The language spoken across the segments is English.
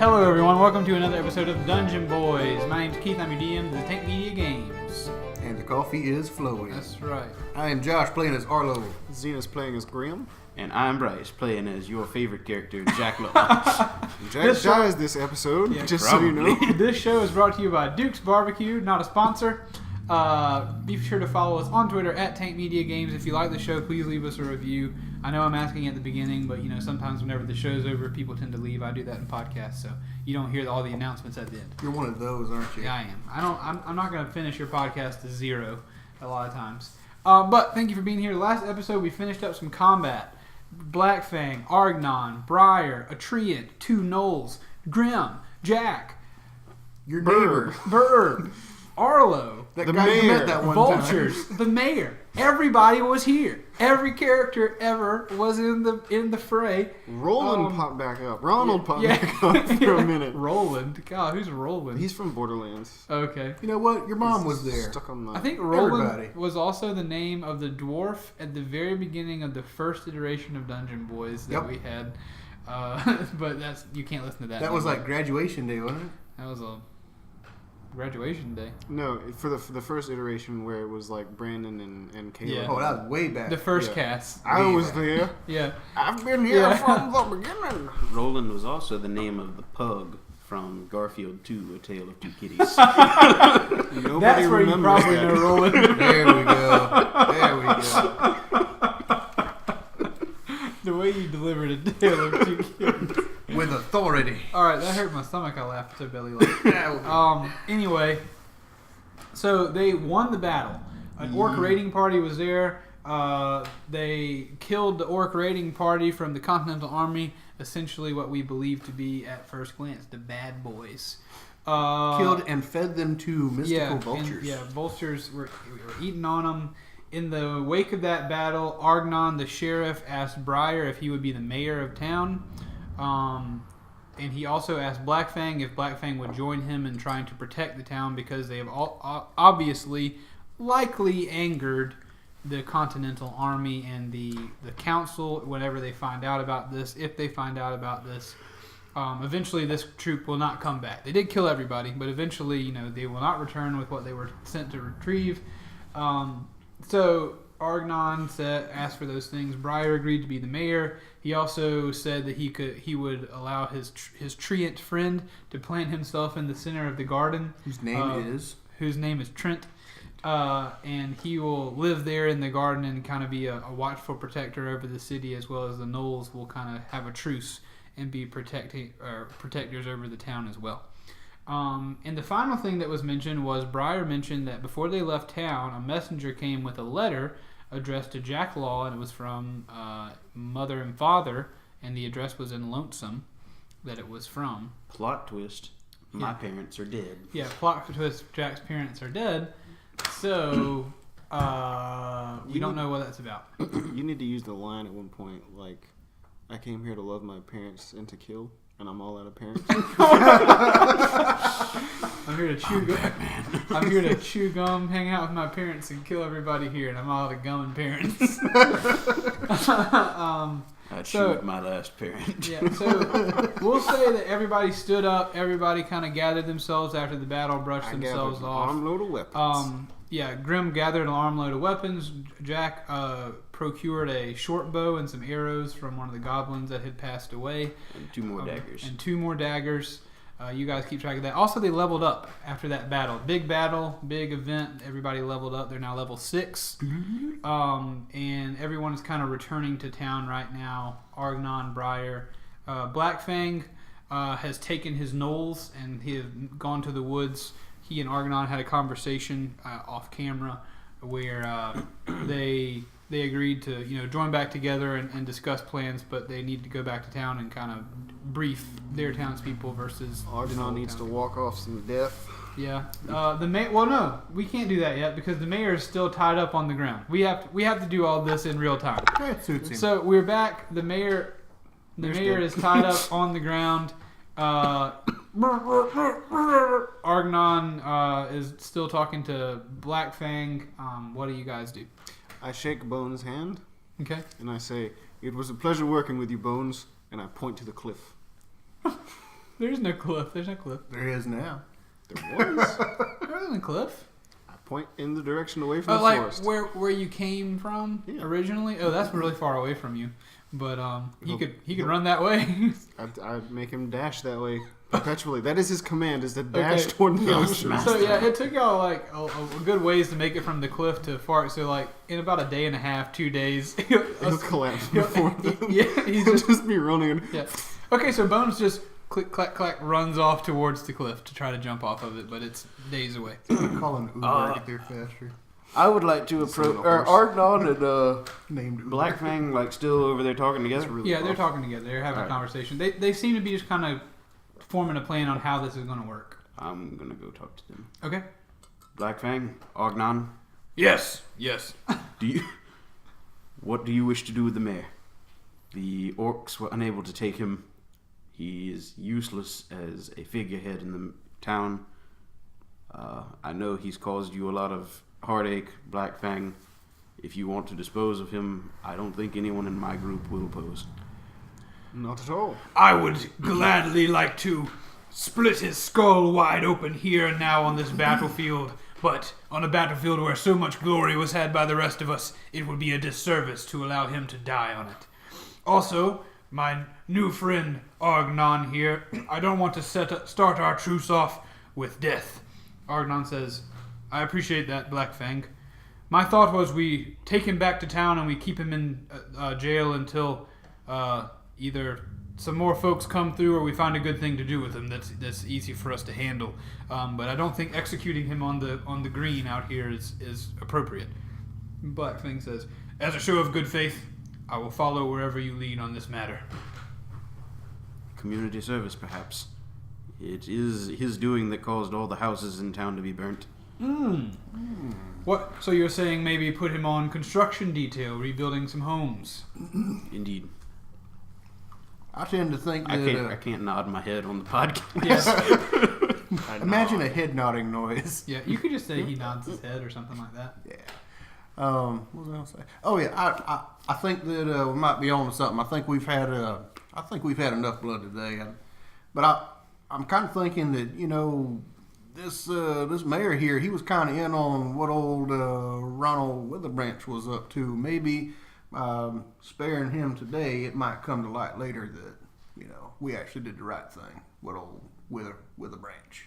Hello everyone, welcome to another episode of Dungeon Boys. My name's Keith, I'm your DM of the Tank Media Games. And the coffee is flowing. That's right. I am Josh, playing as Arlo. Zenas playing as Graham. And I'm Brice, playing as your favorite character, Jack Lowe. Jack dies this episode, just probably. so you know. This show is brought to you by Duke's Barbecue, not a sponsor. Be sure to follow us on Twitter at Tank Media Games. If you like the show, please leave us a review. I know I'm asking at the beginning, but sometimes whenever the show's over, people tend to leave. I do that in podcasts, so you don't hear all the announcements at the end. You're one of those, aren't you? Yeah, I am. I'm not going to finish your podcast to zero a lot of times. But thank you for being here. Last episode, we finished up some combat. Blackfang, Argnon, Briar, Atreant, 2 Gnolls, Grim, Jack, Your neighbor. Bird, Arlo, That The guy you mayor. met that one Vultures, time. the mayor. Everybody was here. Every character ever was in the fray. Roland popped back up. Ronald popped yeah. back up for a minute. Roland. God, who's Roland? He's from Borderlands. Okay. You know what? Your mom was there. Stuck on my... I think Roland Everybody. was also the name of the dwarf at the very beginning of the first iteration of Dungeon Boys that we had. But you can't listen to that. That was like graduation day, wasn't it? That was a graduation day. No, for the first iteration where it was like Brandon and Caleb. Yeah. Oh, that was way back. The first Yeah. cast. I Way was back. there. Yeah. I've been here Yeah. from the beginning. Roland was also the name of the pug from Garfield 2, A Tale of Two Kitties. Nobody That's where you remembers probably that. know Roland. There we go. There we go. The way you delivered a tale of two kids. With authority. Alright, that hurt my stomach. I laughed so belly laughed. Anyway, so they won the battle. An orc raiding party was there. They killed the orc raiding party from the Continental Army. Essentially what we believe to be, at first glance, the bad boys. Killed and fed them to mystical vultures. Vultures were eating on them. In the wake of that battle, Argnon, the sheriff, asked Briar if he would be the mayor of town. And he also asked Blackfang if Blackfang would join him in trying to protect the town because they have obviously likely angered the Continental Army and the council whenever they find out about this. If they find out about this, eventually this troop will not come back. They did kill everybody, but eventually, they will not return with what they were sent to retrieve. So Argnon asked for those things. Briar agreed to be the mayor. He also said that he would allow his treant friend to plant himself in the center of the garden, Whose name is Trent, and he will live there in the garden and kind of be a watchful protector over the city, as well as the Gnolls will kind of have a truce and be protectors over the town as well. And the final thing that was mentioned was Briar mentioned that before they left town, a messenger came with a letter addressed to Jack Law, and it was from mother and father, and the address was in Lonesome that it was from. Plot twist, my parents are dead. Yeah, plot twist, Jack's parents are dead, so we don't know what that's about. You need to use the line at one point, like, I came here to love my parents and to kill, and I'm all out of parents. I'm here to chew gum. I'm here to chew gum, hang out with my parents, and kill everybody here, and I'm all out of gum and parents. I chewed my last parent. Yeah, so we'll say that everybody stood up. Everybody kind of gathered themselves after the battle, brushed themselves off. Armload of weapons. Grim gathered an armload of weapons. Jack procured a short bow and some arrows from one of the goblins that had passed away. And 2 more daggers. And 2 more daggers. You guys keep track of that. Also, they leveled up after that battle. Big battle, big event. Everybody leveled up. They're now level 6. And everyone is kind of returning to town right now. Argnon, Briar. Blackfang has taken his Gnolls and he has gone to the woods. He and Argnon had a conversation off camera where they agreed to join back together and discuss plans, but they need to go back to town and kind of brief their townspeople versus Argnon needs to walk off some death. Yeah. Well, no, we can't do that yet because the mayor is still tied up on the ground. We have to do all this in real time. That suits him. So we're back. The mayor is tied up on the ground. Argnon is still talking to Blackfang. What do you guys do? I shake Bones' hand, Okay. and I say, "It was a pleasure working with you, Bones," and I point to the cliff. There's no cliff. There's no cliff. There is now. There was. There isn't a cliff. I point in the direction away from the Like forest. where you came from originally. Oh, that's really far away from you. But he could run that way. I'd make him dash that way perpetually. That is his command: is to dash toward the ocean. So yeah, it took y'all like a good ways to make it from the cliff to far. So like in about a day and a half, 2 days, He'll collapse before them. he's He'll just be running. Yeah. Okay, so Bones just click clack clack runs off towards the cliff to try to jump off of it, but it's days away. Call an Uber to get there faster. I would like to approach. Are Argnon and Named Uber. Blackfang like still over there talking together? Really Yeah, they're rough. talking together. They're having a conversation. They seem to be just kind of forming a plan on how this is going to work. I'm gonna go talk to them. Okay. Blackfang, Argnon, Yes. what do you wish to do with the mayor? The orcs were unable to take him. He is useless as a figurehead in the town. I know he's caused you a lot of heartache, Blackfang. If you want to dispose of him, I don't think anyone in my group will oppose. Not at all. I would gladly like to split his skull wide open here and now on this battlefield, but on a battlefield where so much glory was had by the rest of us, it would be a disservice to allow him to die on it. Also, my new friend Argnon here, I don't want to start our truce off with death. Argnon says, I appreciate that, Blackfang. My thought was we take him back to town and we keep him in jail until either some more folks come through or we find a good thing to do with him that's easy for us to handle. But I don't think executing him on the green out here is appropriate. Blackfang says, as a show of good faith, I will follow wherever you lead on this matter. Community service, perhaps. It is his doing that caused all the houses in town to be burnt. What? So you're saying maybe put him on construction detail, rebuilding some homes? Indeed. I tend to think that... I can't nod my head on the podcast. Yes. Imagine a head nodding noise. Yeah, you could just say he nods his head or something like that. Yeah. What was I gonna say? Oh yeah, I think that we might be on to something. I think we've had enough blood today. But I'm kind of thinking that this mayor here, he was kind of in on what old Ronald Witherbranch was up to. Maybe sparing him today, it might come to light later that we actually did the right thing. What old Witherbranch?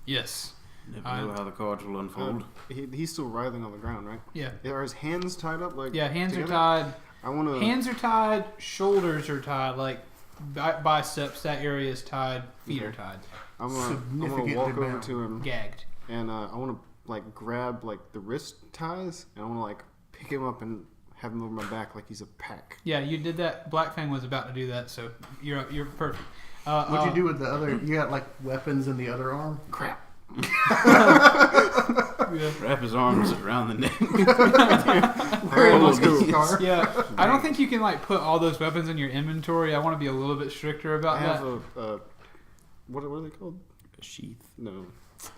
Yes. Never know how the cards will unfold. He's still writhing on the ground, right? Yeah. Are his hands tied up? Hands together? are tied. I want to. Hands are tied. Shoulders are tied. Like biceps, that area is tied. Feet are tied. I'm gonna walk over to him, gagged, and I want to grab the wrist ties, and I want to pick him up and have him over my back like he's a pack. Yeah, you did that. Blackfang was about to do that, so you're perfect. What'd you do with the other? You got weapons in the other arm? Crap. Wrap his arms around the neck. Let's go. Yeah, I don't think you can put all those weapons in your inventory. I want to be a little bit stricter about I have that. What are they called? A sheath. No,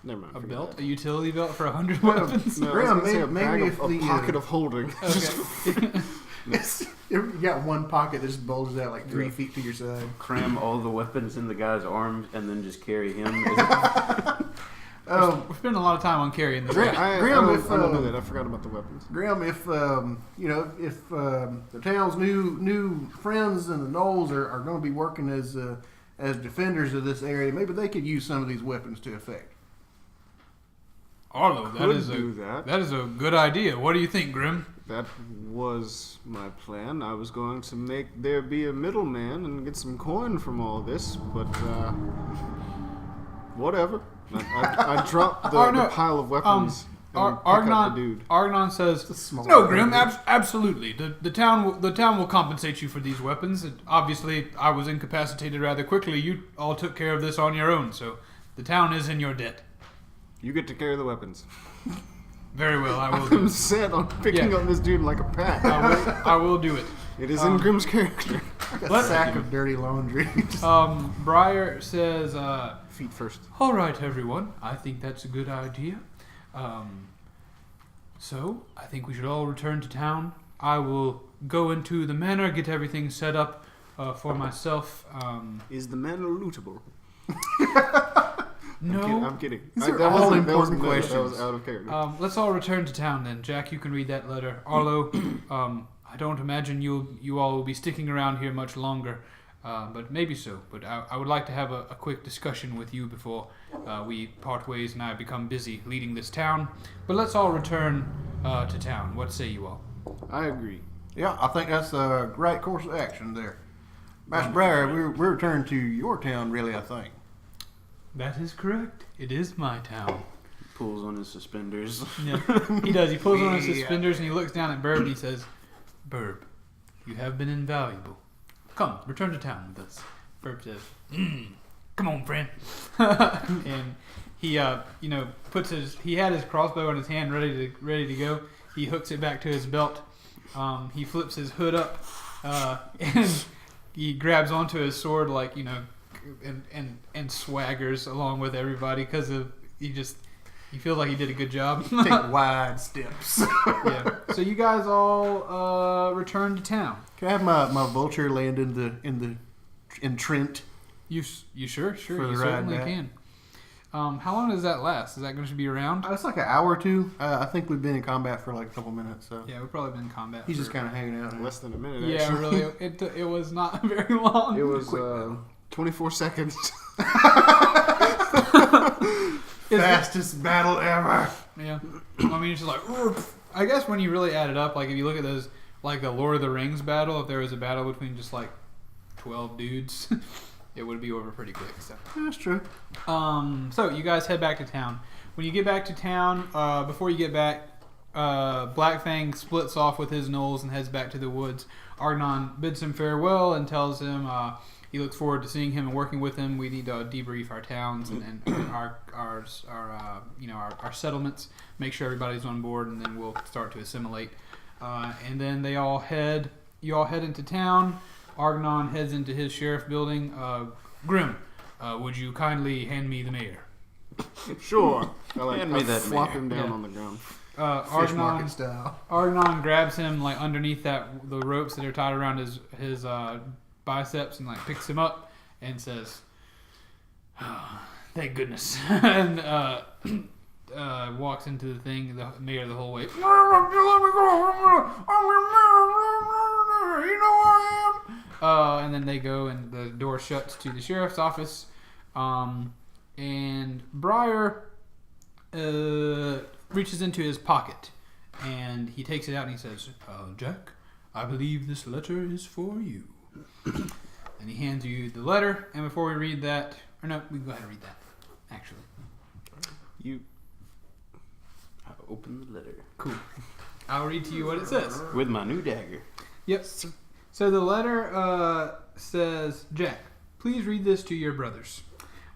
never mind. A forget belt, that. a utility belt for 100 weapons. No, Graham, I was gonna say maybe if a pocket of holding. Okay. You got one pocket that just bulges out 3 feet to your side. Cram all the weapons in the guy's arms and then just carry him. We're spending a lot of time on carrying this. Graham, I don't do that. I forgot about the weapons. Graham, if the town's new friends and the gnolls are going to be working as defenders of this area, maybe they could use some of these weapons to effect. Arlo, that is a good idea. What do you think, Grim? That was my plan. I was going to make there be a middleman and get some coin from all this, but whatever. I dropped the pile of weapons and pick up the dude. Argnon says, "No, Grim, absolutely. The town will compensate you for these weapons. Obviously, I was incapacitated rather quickly. You all took care of this on your own, so the town is in your debt." You get to carry the weapons. Very well, I will do I'm it. set on picking on this dude like a pack. I will do it. It is in Grimm's character. A sack of dirty laundry. Briar says, Feet first. all right, everyone. I think that's a good idea. So, I think we should all return to town. I will go into the manor, get everything set up. For myself, Is the manor lootable? no. I'm kidding. These are all important That questions. was out of character. Let's all return to town then. Jack, you can read that letter. Arlo, I don't imagine you all will be sticking around here much longer, but maybe so. But I would like to have a quick discussion with you before we part ways and I become busy leading this town. But let's all return to town. What say you all? I agree. Yeah, I think that's a great course of action there. Master Briar, we're returning to your town, really, I think. That is correct. It is my town. Pulls on his suspenders. Yeah, he does. He pulls on his Yeah. suspenders and he looks down at Burb and he says, Burb, you have been invaluable. Come, return to town with us. Burb says, come on, friend. And he, he had his crossbow in his hand ready to go. He hooks it back to his belt. He flips his hood up, and he grabs onto his sword and swaggers along with everybody because he feels like he did a good job. Take wide steps. Yeah. So you guys all return to town. Can I have my vulture land in Trent? You sure? For You the ride certainly back. can. How long does that last? Is that going to be around? It's like an hour or two. I think we've been in combat for like a couple minutes, so Yeah, we've probably been in combat. he's for- just kind of hanging out. Less than a minute, Yeah, actually. really. It was not very long. It was 24 seconds. Fastest battle ever. Yeah. I mean, it's just like, I guess when you really add it up, like if you look at those, like the Lord of the Rings battle, if there was a battle between just like 12 dudes, it would be over pretty quick. So. That's true. So you guys head back to town. When you get back to town, before you get back, Blackfang splits off with his gnolls and heads back to the woods. Argnon bids him farewell and tells him he looks forward to seeing him and working with him. We need to debrief our towns and our settlements, make sure everybody's on board, and then we'll start to assimilate. And then you all head into town. Argnon heads into his sheriff building. Grim, would you kindly hand me the mayor? Sure. Hand me that flop mayor. him down Yeah. on the ground. Fish market style. Argnon grabs him like underneath the ropes that are tied around his biceps and like picks him up and says, oh, "Thank goodness," and walks into the thing. The mayor the whole way. You know I am. And then they go and the door shuts to the sheriff's office. And Briar reaches into his pocket and he takes it out and he says, Jack, I believe this letter is for you. And he hands you the letter, and before we read that, or no, we can go ahead and read that, actually. I open the letter. Cool. I'll read to you what it says. With my new dagger. Yep. So the letter says, Jack, please read this to your brothers.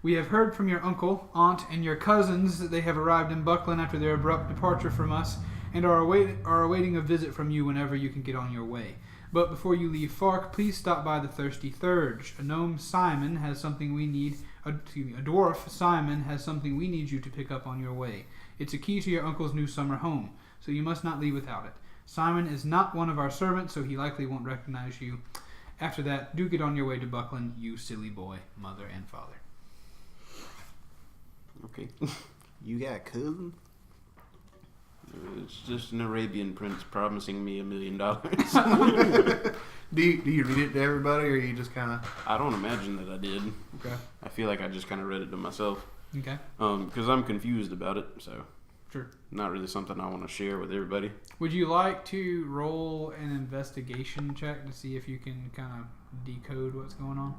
We have heard from your uncle, aunt, and your cousins that they have arrived in Buckland after their abrupt departure from us and are awaiting a visit from you whenever you can get on your way. But before you leave Fark, please stop by the Thirsty Theurge. A gnome Simon has something we need. A dwarf Simon has something we need you to pick up on your way. It's a key to your uncle's new summer home, so you must not leave without it. Simon is not one of our servants, so he likely won't recognize you. After that, do get on your way to Buckland, you silly boy, mother and father. Okay. You got a cousin? It's just an Arabian prince promising me $1 million. Do you read it to everybody, or you just kind of? I don't imagine that I did. Okay. I feel like I just kind of read it to myself. Okay. Because I'm confused about it, so Sure. not really something I want to share with everybody. Would you like to roll an investigation check to see if you can kind of decode what's going on?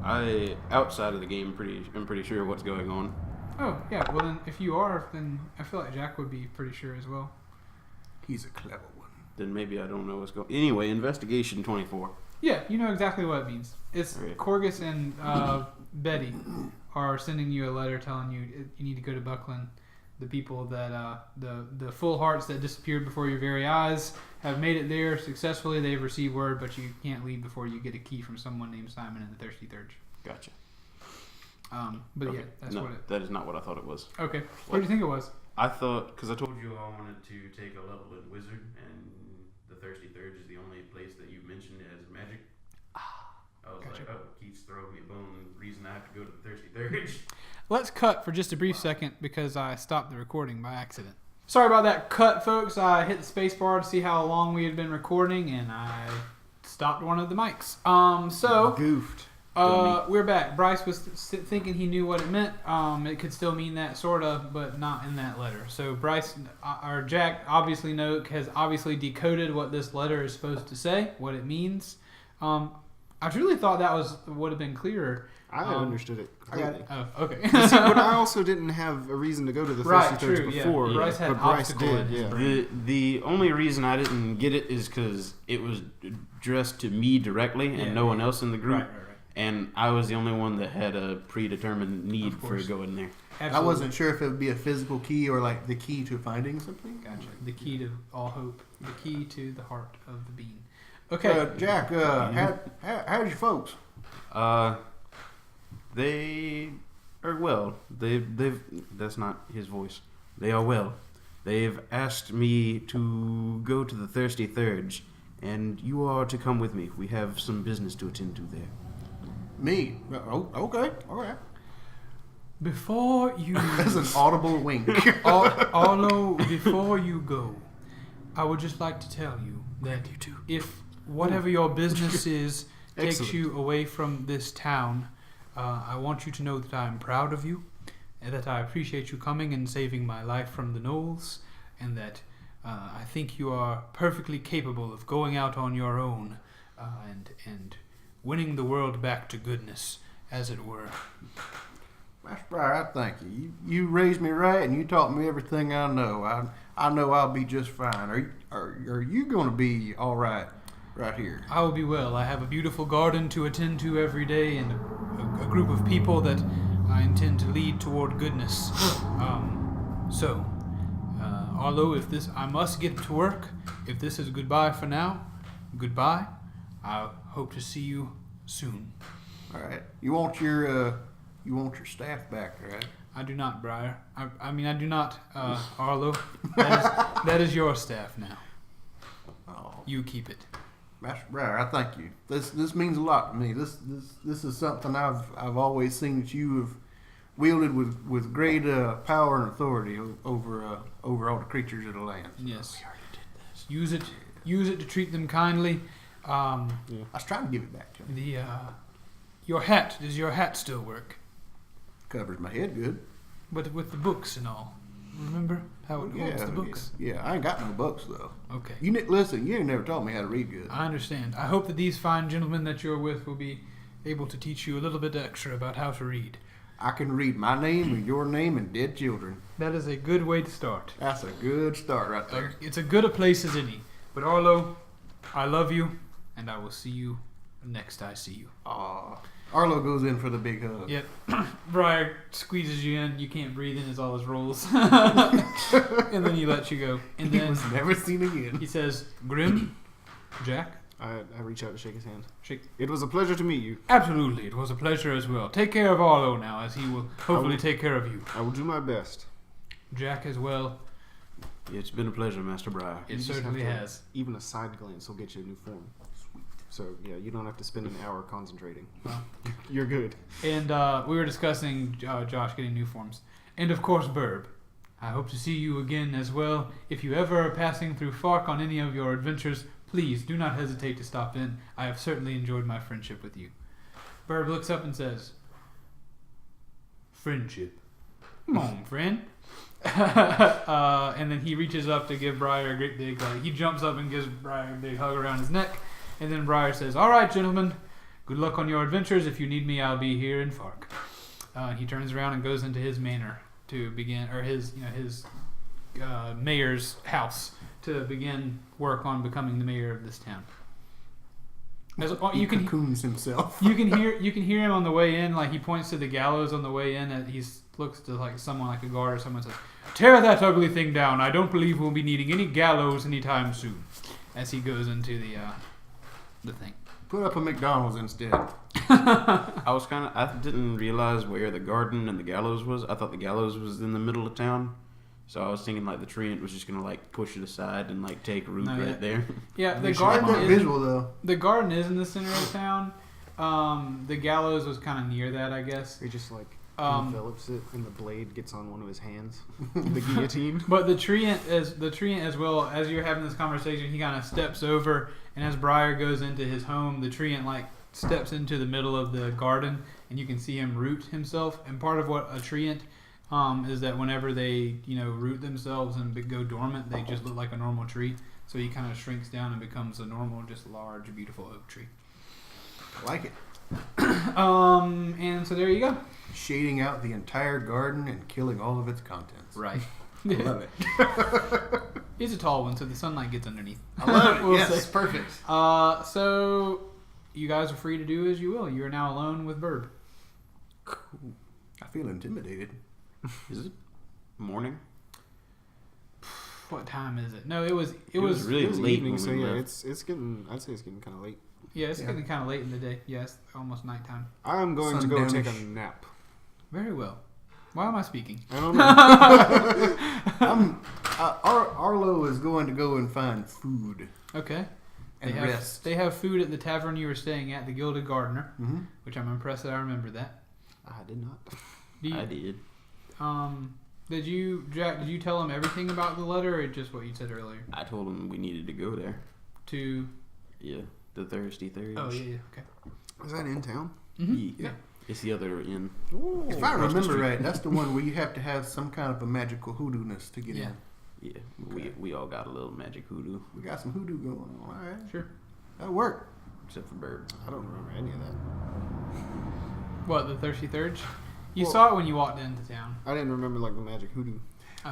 I outside of the game, I'm pretty sure what's going on. Oh, yeah. Well, then, if you are, then I feel like Jack would be pretty sure as well. He's a clever one. Then maybe I don't know what's going. Anyway, investigation 24. Yeah, you know exactly what it means. It's Okay. Corgus and Betty are sending you a letter telling you you need to go to Buckland. The people that the full hearts that disappeared before your very eyes have made it there successfully. They've received word, but you can't leave before you get a key from someone named Simon in the Thirsty Theurge. Gotcha. But Okay. yeah, that's no, what it. that is not what I thought it was. Okay, what do you think it was? I thought, because I told you I wanted to take a level in Wizard, and the Thirsty Theurge is the only place that you mentioned as magic. Gotcha. Like, oh, Keith's throwing me a bone. Reason I have to go to the Thirsty Theurge. Let's cut for just a brief second because I stopped the recording by accident. Sorry about that cut, folks. I hit the space bar to see how long we had been recording, and I stopped one of the mics. Goofed. We're back. Brice was thinking he knew what it meant. It could still mean that, sort of, but not in that letter. So Brice, or Jack, obviously has obviously decoded what this letter is supposed to say, what it means. I truly thought that would have been clearer. I understood it completely. Oh, okay. See, but I also didn't have a reason to go to the Thirsty Theurge before. Yeah. Brice had but Brice obstacle did. in his Yeah. brain. The only reason I didn't get it is because it was addressed to me directly and no one else in the group. Right. And I was the only one that had a predetermined need Of for course. going there. Absolutely. I wasn't sure if it would be a physical key or like the key to finding something. Gotcha. The key to all hope. The key to the heart of the bean. Okay. Jack, how's your folks? They are well. They've that's not his voice. They are well. They've asked me to go to the Thirsty Theurge, and you are to come with me. We have some business to attend to there. Me? Oh, okay. All right. Before you... That's an audible wink. Arlo, before you go, I would just like to tell you that if whatever your business is takes Excellent. you away from this town, I want you to know that I am proud of you, and that I appreciate you coming and saving my life from the gnolls, and that I think you are perfectly capable of going out on your own and winning the world back to goodness, as it were. Master Briar, I thank you. You raised me right, and you taught me everything I know. I know I'll be just fine. Are you going to be all right here? I will be well. I have a beautiful garden to attend to every day, and a group of people that I intend to lead toward goodness. Arlo, I must get to work. If this is goodbye for now, goodbye. I hope to see you soon. All right. You want your staff back, right? I do not, Briar. I do not, Arlo. That is your staff now. Oh, You keep it. Master Briar, I thank you. This means a lot to me. This is something I've always seen that you have wielded with great power and authority over all the creatures of the land. Yes. We already did this. Use it to treat them kindly. I was trying to give it back to him. Your hat. Does your hat still work? Covers my head good. But with the books and all. Remember how it holds the books? Yeah, I ain't got no books though. Okay. Listen, you ain't never taught me how to read good. I understand. I hope that these fine gentlemen that you're with will be able to teach you a little bit extra about how to read. I can read my name and your name and dead children. That is a good way to start. That's a good start right there. It's a good a place as any. But Arlo, I love you, and I will see you next I see you. Arlo goes in for the big hug. Yep. Briar squeezes you in. You can't breathe in as all his rolls. And then he lets you go. And He then was never seen again. he says, Grim, Jack, I reach out to shake his hand. shake. It was a pleasure to meet you. Absolutely. It was a pleasure as well. Take care of Arlo now, as he will hopefully take care of you. I will do my best. Jack as well. It's been a pleasure, Master Briar. It You just certainly have to- has. Even a side glance will get you a new form. Sweet. So, yeah, you don't have to spend an hour concentrating. Well. You're good. And we were discussing Josh getting new forms. And of course, Burb. I hope to see you again as well. If you ever are passing through Fark on any of your adventures, please do not hesitate to stop in. I have certainly enjoyed my friendship with you. Burb looks up and says, Friendship. Come on, friend. And then he reaches up to give Briar a great big, he jumps up and gives Briar a big hug around his neck. And then Briar says, all right, gentlemen, good luck on your adventures. If you need me, I'll be here in Fark. He turns around and goes into his manor to begin, or his mayor's house to begin work on becoming the mayor of this town. He cocoons himself. You can hear him on the way in. Like he points to the gallows on the way in, and he looks to like someone, like a guard or someone, says, "Tear that ugly thing down. I don't believe we'll be needing any gallows anytime soon." As he goes into the thing. Put up a McDonald's instead. I didn't realize where the garden and the gallows was. I thought the gallows was in the middle of town. So I was thinking like the treant was just gonna like push it aside and like take root No, right yeah. there. Yeah, the I like that garden visual though. The garden is in the center of town. The gallows was kind of near that, I guess. He just like Envelops envelops it, and the blade gets on one of his hands. The guillotine. But the treant as well, as you're having this conversation, he kind of steps over, and as Briar goes into his home, the treant like steps into the middle of the garden, and you can see him root himself. And part of what a treant is that whenever they root themselves and go dormant, they just look like a normal tree. So he kind of shrinks down and becomes a normal, just large, beautiful oak tree. I like it. And so there you go. Shading out the entire garden and killing all of its contents. Right. I love it. It's a tall one, so the sunlight gets underneath. I love it. We'll Yes, say. perfect. So you guys are free to do as you will. You are now alone with Burb. Cool. I feel intimidated. Is it morning? What time is it? No, it was really It was late evening, when so we yeah, left. it's getting. I'd say it's getting kind of late. Yeah, it's getting kind of late in the day. Yes, almost nighttime. I'm going to go take a Sundownish. nap. Very well. Why am I speaking? I don't know. Arlo is going to go and find food Okay. and have, rest. They have food at the tavern you were staying at, the Gilded Gardener, Mm-hmm. which I'm impressed that I remember that. I did not. I did. Did you, Jack? Did you tell him everything about the letter, or just what you said earlier? I told him we needed to go there. To Yeah, the Thirsty Theurge. oh yeah, okay. Is that in town? Mm-hmm. Yeah. It's the other inn. Ooh, If I across the remember street. right, that's the one where you have to have some kind of a magical hoodoo-ness to get Yeah. in. Yeah, Okay. we all got a little magic hoodoo, We got some hoodoo going on. All right. Sure. That'll work. except for Bird. I don't remember any of that. What, the Thirsty Theurge? You Well- saw it when you walked into town. I didn't remember like the magic hoodoo.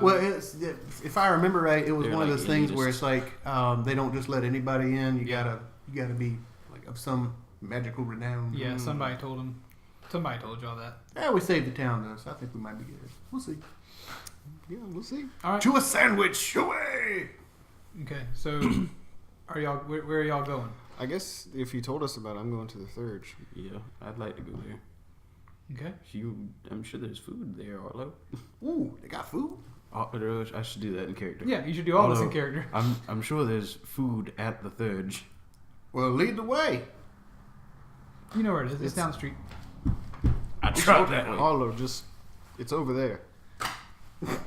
Well, if I remember right, it was They're one of like those things where elitist. it's like they don't just let anybody in. You Yeah. gotta be like of some magical renown. yeah, somebody told him. Somebody told y'all that. Yeah, we saved the town though, so I think we might be good. We'll see. Yeah, we'll see. All right. To a sandwich, away. Okay, so are y'all? Where are y'all going? I guess if you told us about it, I'm going to the Theurge. Yeah, I'd like to go there. Okay. I'm sure there's food there, Arlo. Ooh, they got food. I should do that in character. Yeah, you should do all this in Although, character. I'm sure there's food at the Theurge. Well, lead the way. You know where it is. It's It's- down the street. I tried that way. Arlo, it's over there.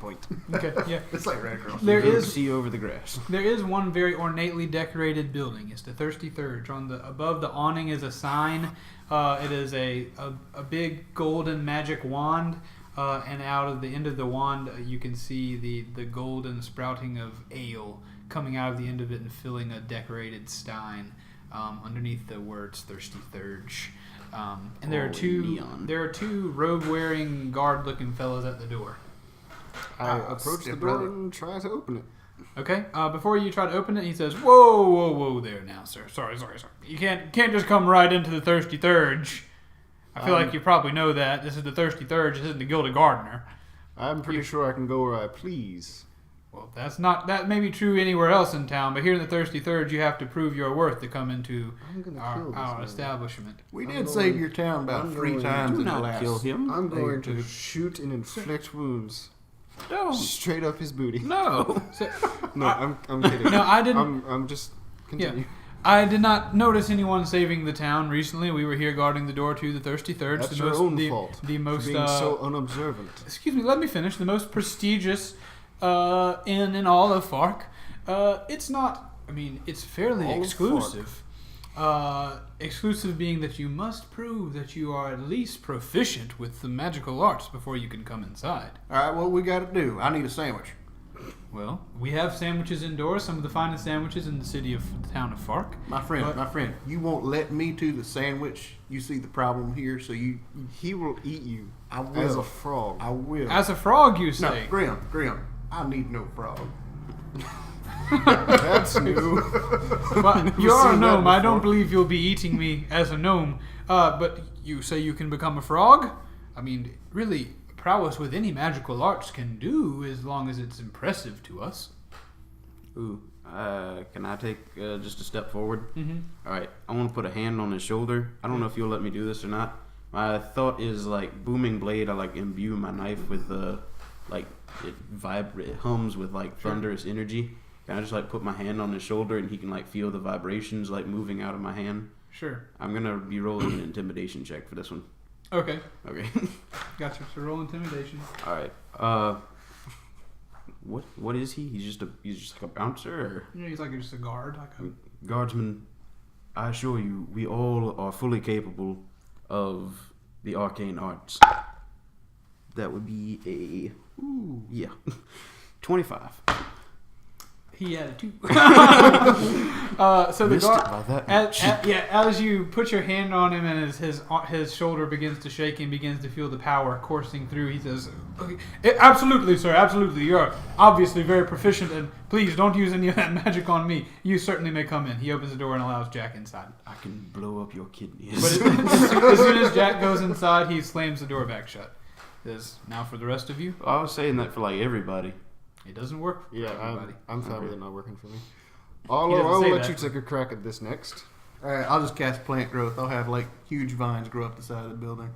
Point. Okay. Yeah. It's like right across. There You can is- see over the grass. There is one very ornately decorated building. It's the Thirsty Theurge. Above the awning is a sign. It is a big golden magic wand, and out of the end of the wand, you can see the golden sprouting of ale coming out of the end of it and filling a decorated stein. Underneath the words "Thirsty Theurge," and there are Holy neon. two robe-wearing, guard-looking fellows at the door. I approach the step door brother. and try to open it. Okay. Before you try to open it, he says, "Whoa, there now, sir. Sorry. You can't just come right into the Thirsty Theurge. I feel like you probably know that this is the Thirsty Theurge. This isn't the Gilded Gardener. I'm pretty sure I can go where I please. Well, that may be true anywhere else in town, but here in the Thirsty Theurge, you have to prove your worth to come into I'm gonna kill this our man. establishment. We I'm did going- save your town about I'm 3 going- times Do in the not last. kill him. I'm Day or going to two. shoot and inflict wounds No. straight up his booty. No. So, No, I'm kidding. no, I didn't. I'm just continue. I did not notice anyone saving the town recently. We were here guarding the door to the Thirsty Theurge. That's the your most, own the, fault. The most for being so unobservant. excuse me, let me finish. The most prestigious inn in all of Fark. It's not. I mean, it's fairly All of exclusive. Exclusive being that you must prove that you are at least proficient with the magical arts before you can come inside. All right, what we got to do? I need a sandwich. Well, we have sandwiches indoors, some of the finest sandwiches in the town of Fark. My friend, you won't let me to the sandwich. You see the problem here, so He will eat you I will. as a frog. I will. As a frog, you no, say? Grim, I need no frog. That's new. But you are a seen that gnome. I don't before. believe you'll be eating me as a gnome. But you say you can become a frog? I mean, really, prowess with any magical arts can do as long as it's impressive to us. Ooh. Can I take just a step forward? Mm-hmm. All right. I want to put a hand on his shoulder. I don't know if you'll let me do this or not. My thought is like booming blade. I like imbue my knife with like it hums with like thunderous energy. Can I just like put my hand on his shoulder and he can like feel the vibrations like moving out of my hand? Sure. I'm gonna be rolling an intimidation check for this one. Okay. Okay. Gotcha. So roll intimidation. All right. What is he? He's just like a bouncer or Yeah, he's like just a guard. Like a... guardsman. I assure you, we all are fully capable of the arcane arts. That would be a 25. He had a 2. So the Missed guard, it by that much. as you put your hand on him and his shoulder begins to shake and begins to feel the power coursing through, he says, okay, "Absolutely, sir, absolutely. You're obviously very proficient, and please don't use any of that magic on me. You certainly may come in." He opens the door and allows Jack inside. I can blow up your kidneys. But as soon as Jack goes inside, he slams the door back shut. Says, "Now for the rest of you." I was saying that for like everybody. It doesn't work for everybody. I'm fine with it not working for me. He Arlo, doesn't I'll say let that. you take a crack at this next. All right, I'll just cast plant growth. I'll have like huge vines grow up the side of the building.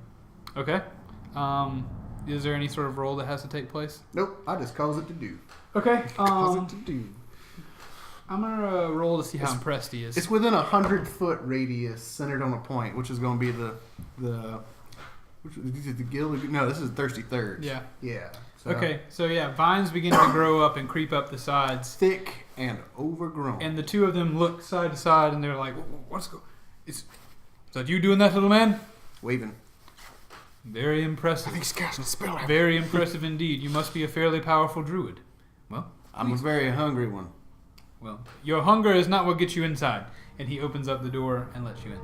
Okay. Is there any sort of roll that has to take place? Nope, I just cause it to do. Okay. Cause it to do. I'm gonna roll to see how impressed he is. It's within 100-foot radius, centered on a point, which is going to be the guild. No, this is Thirsty Theurge. Yeah. Yeah. So Okay. So yeah, vines begin to grow up and creep up the sides, thick and overgrown. and the two of them look side to side, and they're like, "What's going? Is that you doing that, little man?" Waving. Very impressive. He's casting a spell. Very impressive indeed. You must be a fairly powerful druid. Well, I'm a very hungry one. well, your hunger is not what gets you inside. And he opens up the door and lets you in.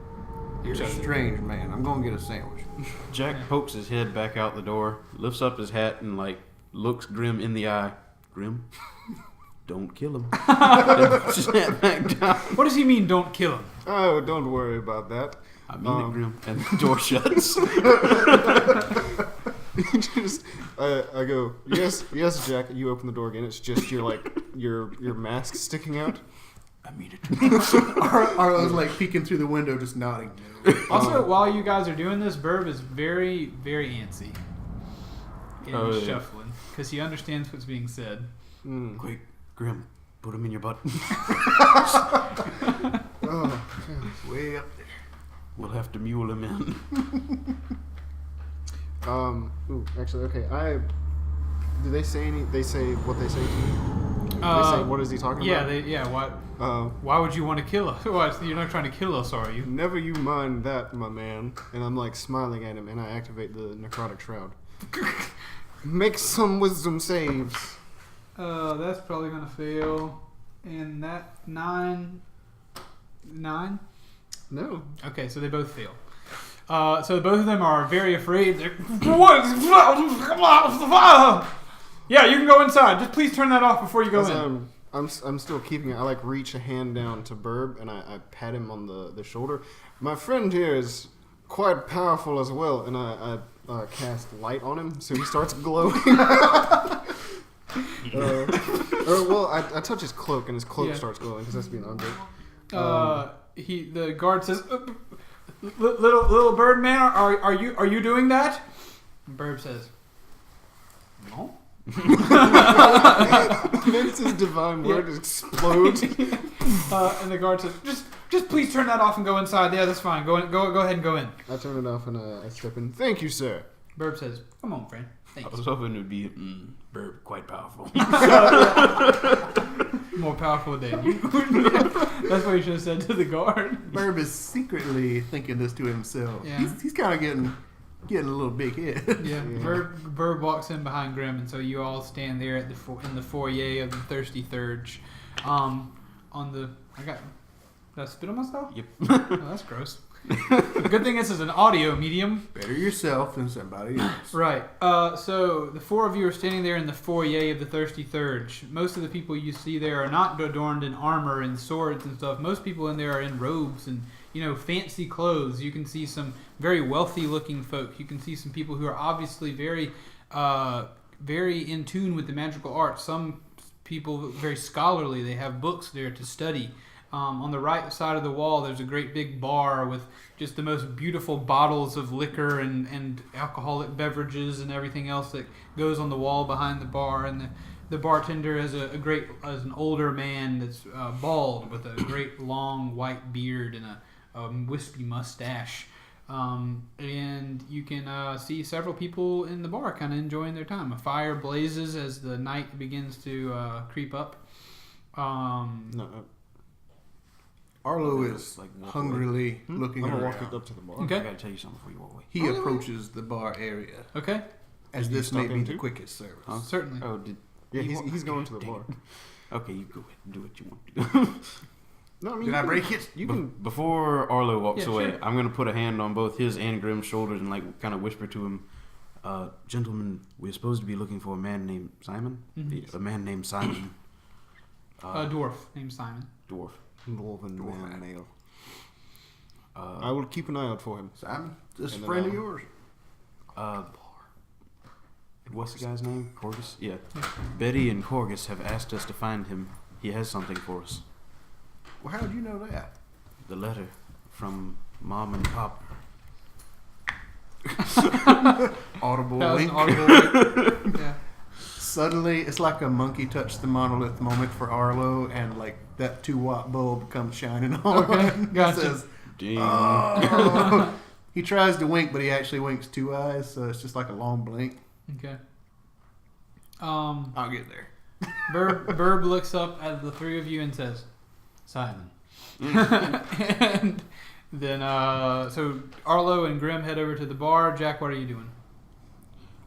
You're a strange man. I'm going to get a sandwich. Jack pokes his head back out the door, lifts up his hat, and like looks Grim in the eye. Grim, don't kill him. And snap back down. What does he mean? Don't kill him. Oh, don't worry about that. I mean it, Grim. And the door shuts. I go, yes, Jack. You open the door again. It's just your mask sticking out. I mean it. Arlo's like peeking through the window, just nodding. Also, while you guys are doing this, Burb is very, very antsy and shuffling because he understands what's being said. Quick, Grim, put him in your butt. Oh, It's way up there. We'll have to mule him in. Actually, okay. Do they say any? They say what they say to me. They say what is he talking about? What? Why would you want to kill us? What? You're not trying to kill us, are you? Never you mind that, my man. And I'm like smiling at him, and I activate the necrotic shroud. Make some wisdom saves. That's probably gonna fail. And that 9. No. Okay, so they both fail. So both of them are very afraid. They're, what? Yeah, you can go inside. Just please turn that off before you go in. I'm still keeping it. I like reach a hand down to Burb and I pat him on the shoulder. My friend here is quite powerful as well, and I cast light on him so he starts glowing. I touch his cloak and his cloak starts glowing because that's being undead. The guard says, "Little bird man, are you doing that?" And Burb says, "No." Makes his divine word explode. And the guard says, "Just please turn that off and go inside." Yeah, that's fine. Go ahead and go in. I turn it off and I step in. Thank you, sir. Burb says, "Come on, friend." I Thanks. was hoping it would be Burb, quite powerful. More powerful than you. That's what you should have said to the guard. Burb is secretly thinking this to himself. Yeah. He's kind of getting a little big head. Yeah. Burb walks in behind Grim, and so you all stand there at in the foyer of the Thirsty Theurge. Did I spit on myself? Yep. Oh, that's gross. The good thing is an audio medium. Better yourself than somebody else. Right. So the four of you are standing there in the foyer of the Thirsty Theurge. Most of the people you see there are not adorned in armor and swords and stuff. Most people in there are in robes and fancy clothes. You can see some very wealthy-looking folk. You can see some people who are obviously very, very in tune with the magical arts. Some people very scholarly. They have books there to study. On the right side of the wall, there's a great big bar with just the most beautiful bottles of liquor and alcoholic beverages and everything else that goes on the wall behind the bar. And the bartender is an older man that's bald with a great long white beard and wispy mustache. And you can see several people in the bar kind of enjoying their time. A fire blazes as the night begins to creep up. Arlo is Like, walk hungrily looking I'm gonna around. walk up to the bar. Okay. I gotta tell you something before you walk away. He approaches the bar area, Okay, as Did you this may stop be him the too? quickest service. Huh? certainly. Oh, did Yeah, you he's going to the dang bar. it. Okay, you go ahead and do what you want to do. No, I mean, Did you I can- break it? You can. Before Arlo walks Yeah, away, sure. I'm gonna put a hand on both his and Grimm's shoulders and like kind of whisper to him, "Gentlemen, we're supposed to be looking for a man named Simon. Mhm. A man named Simon. A dwarf named Simon. Dwarf. Dwarven man male. I Uh, will keep an eye out for him. Simon, this is And a then friend of I'll- yours. what's the guy's name? Corgus. Yeah. Betty and Corgus have asked us to find him. He has something for us. Well, how did you know that? The letter from Mom and Pop. Audible That was an wink. audible wink. Yeah. Suddenly, it's like a monkey touched the monolith moment for Arlo, and like that 2-watt bulb comes shining on. Okay, It gotcha. says, Ding. "Oh." He tries to wink, but he actually winks 2 eyes, so it's just like a long blink. Okay. I'll get there. Burb looks up at the three of you and says, Simon. And then, so Arlo and Grimm head over to the bar. Jack, what are you doing?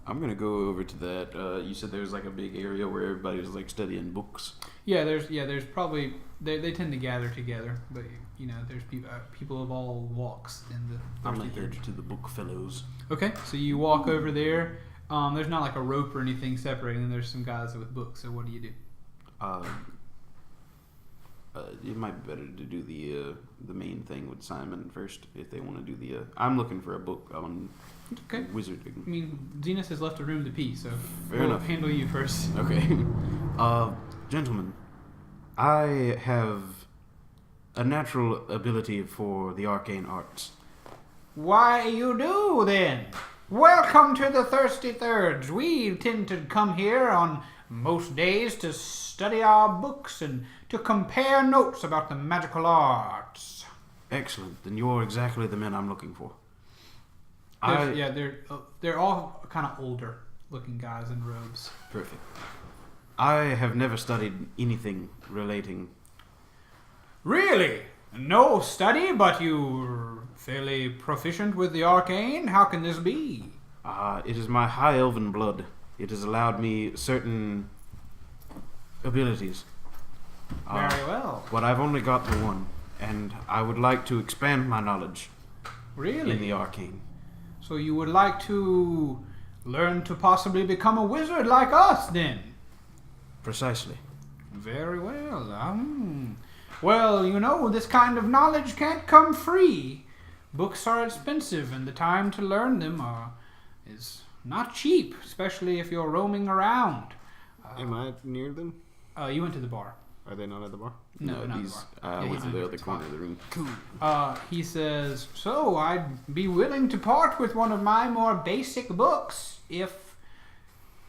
I'm gonna go over to that. You said there's like a big area where everybody was like studying books. There's probably they tend to gather together, but you know there's people of all walks in the I'm Thirsty gonna head Theurge. to the book fellows. Okay, so you walk over there. There's not like a rope or anything separating them. There's some guys with books. So what do you do? It might be better to do the main thing with Simon first if they want to do the. I'm looking for a book on Okay. wizarding. I mean, Zenas has left a room to pee, so Fair we'll enough. handle you first. Okay. Gentlemen, I have a natural ability for the arcane arts. Why, you do then. Welcome to the Thirsty Theurge. We tend to come here on most days to study our books and to compare notes about the magical arts. Excellent. Then you're exactly the men I'm looking for. They're all kind of older looking guys in robes. Perfect. I have never studied anything relating. Really? No study, but you're fairly proficient with the arcane? How can this be? It is my high elven blood. It has allowed me certain abilities. Very well. But I've only got the one, and I would like to expand my knowledge Really? in the arcane. So you would like to learn to possibly become a wizard like us, then? Precisely. Very well. Well, you know, this kind of knowledge can't come free. Books are expensive, and the time to learn them is not cheap, especially if you're roaming around. Am I near them? You went to the bar. Are they not at the bar? No, not these. the bar. I Yeah, went he's to in the the other corner of the room. He says, so I'd be willing to part with one of my more basic books if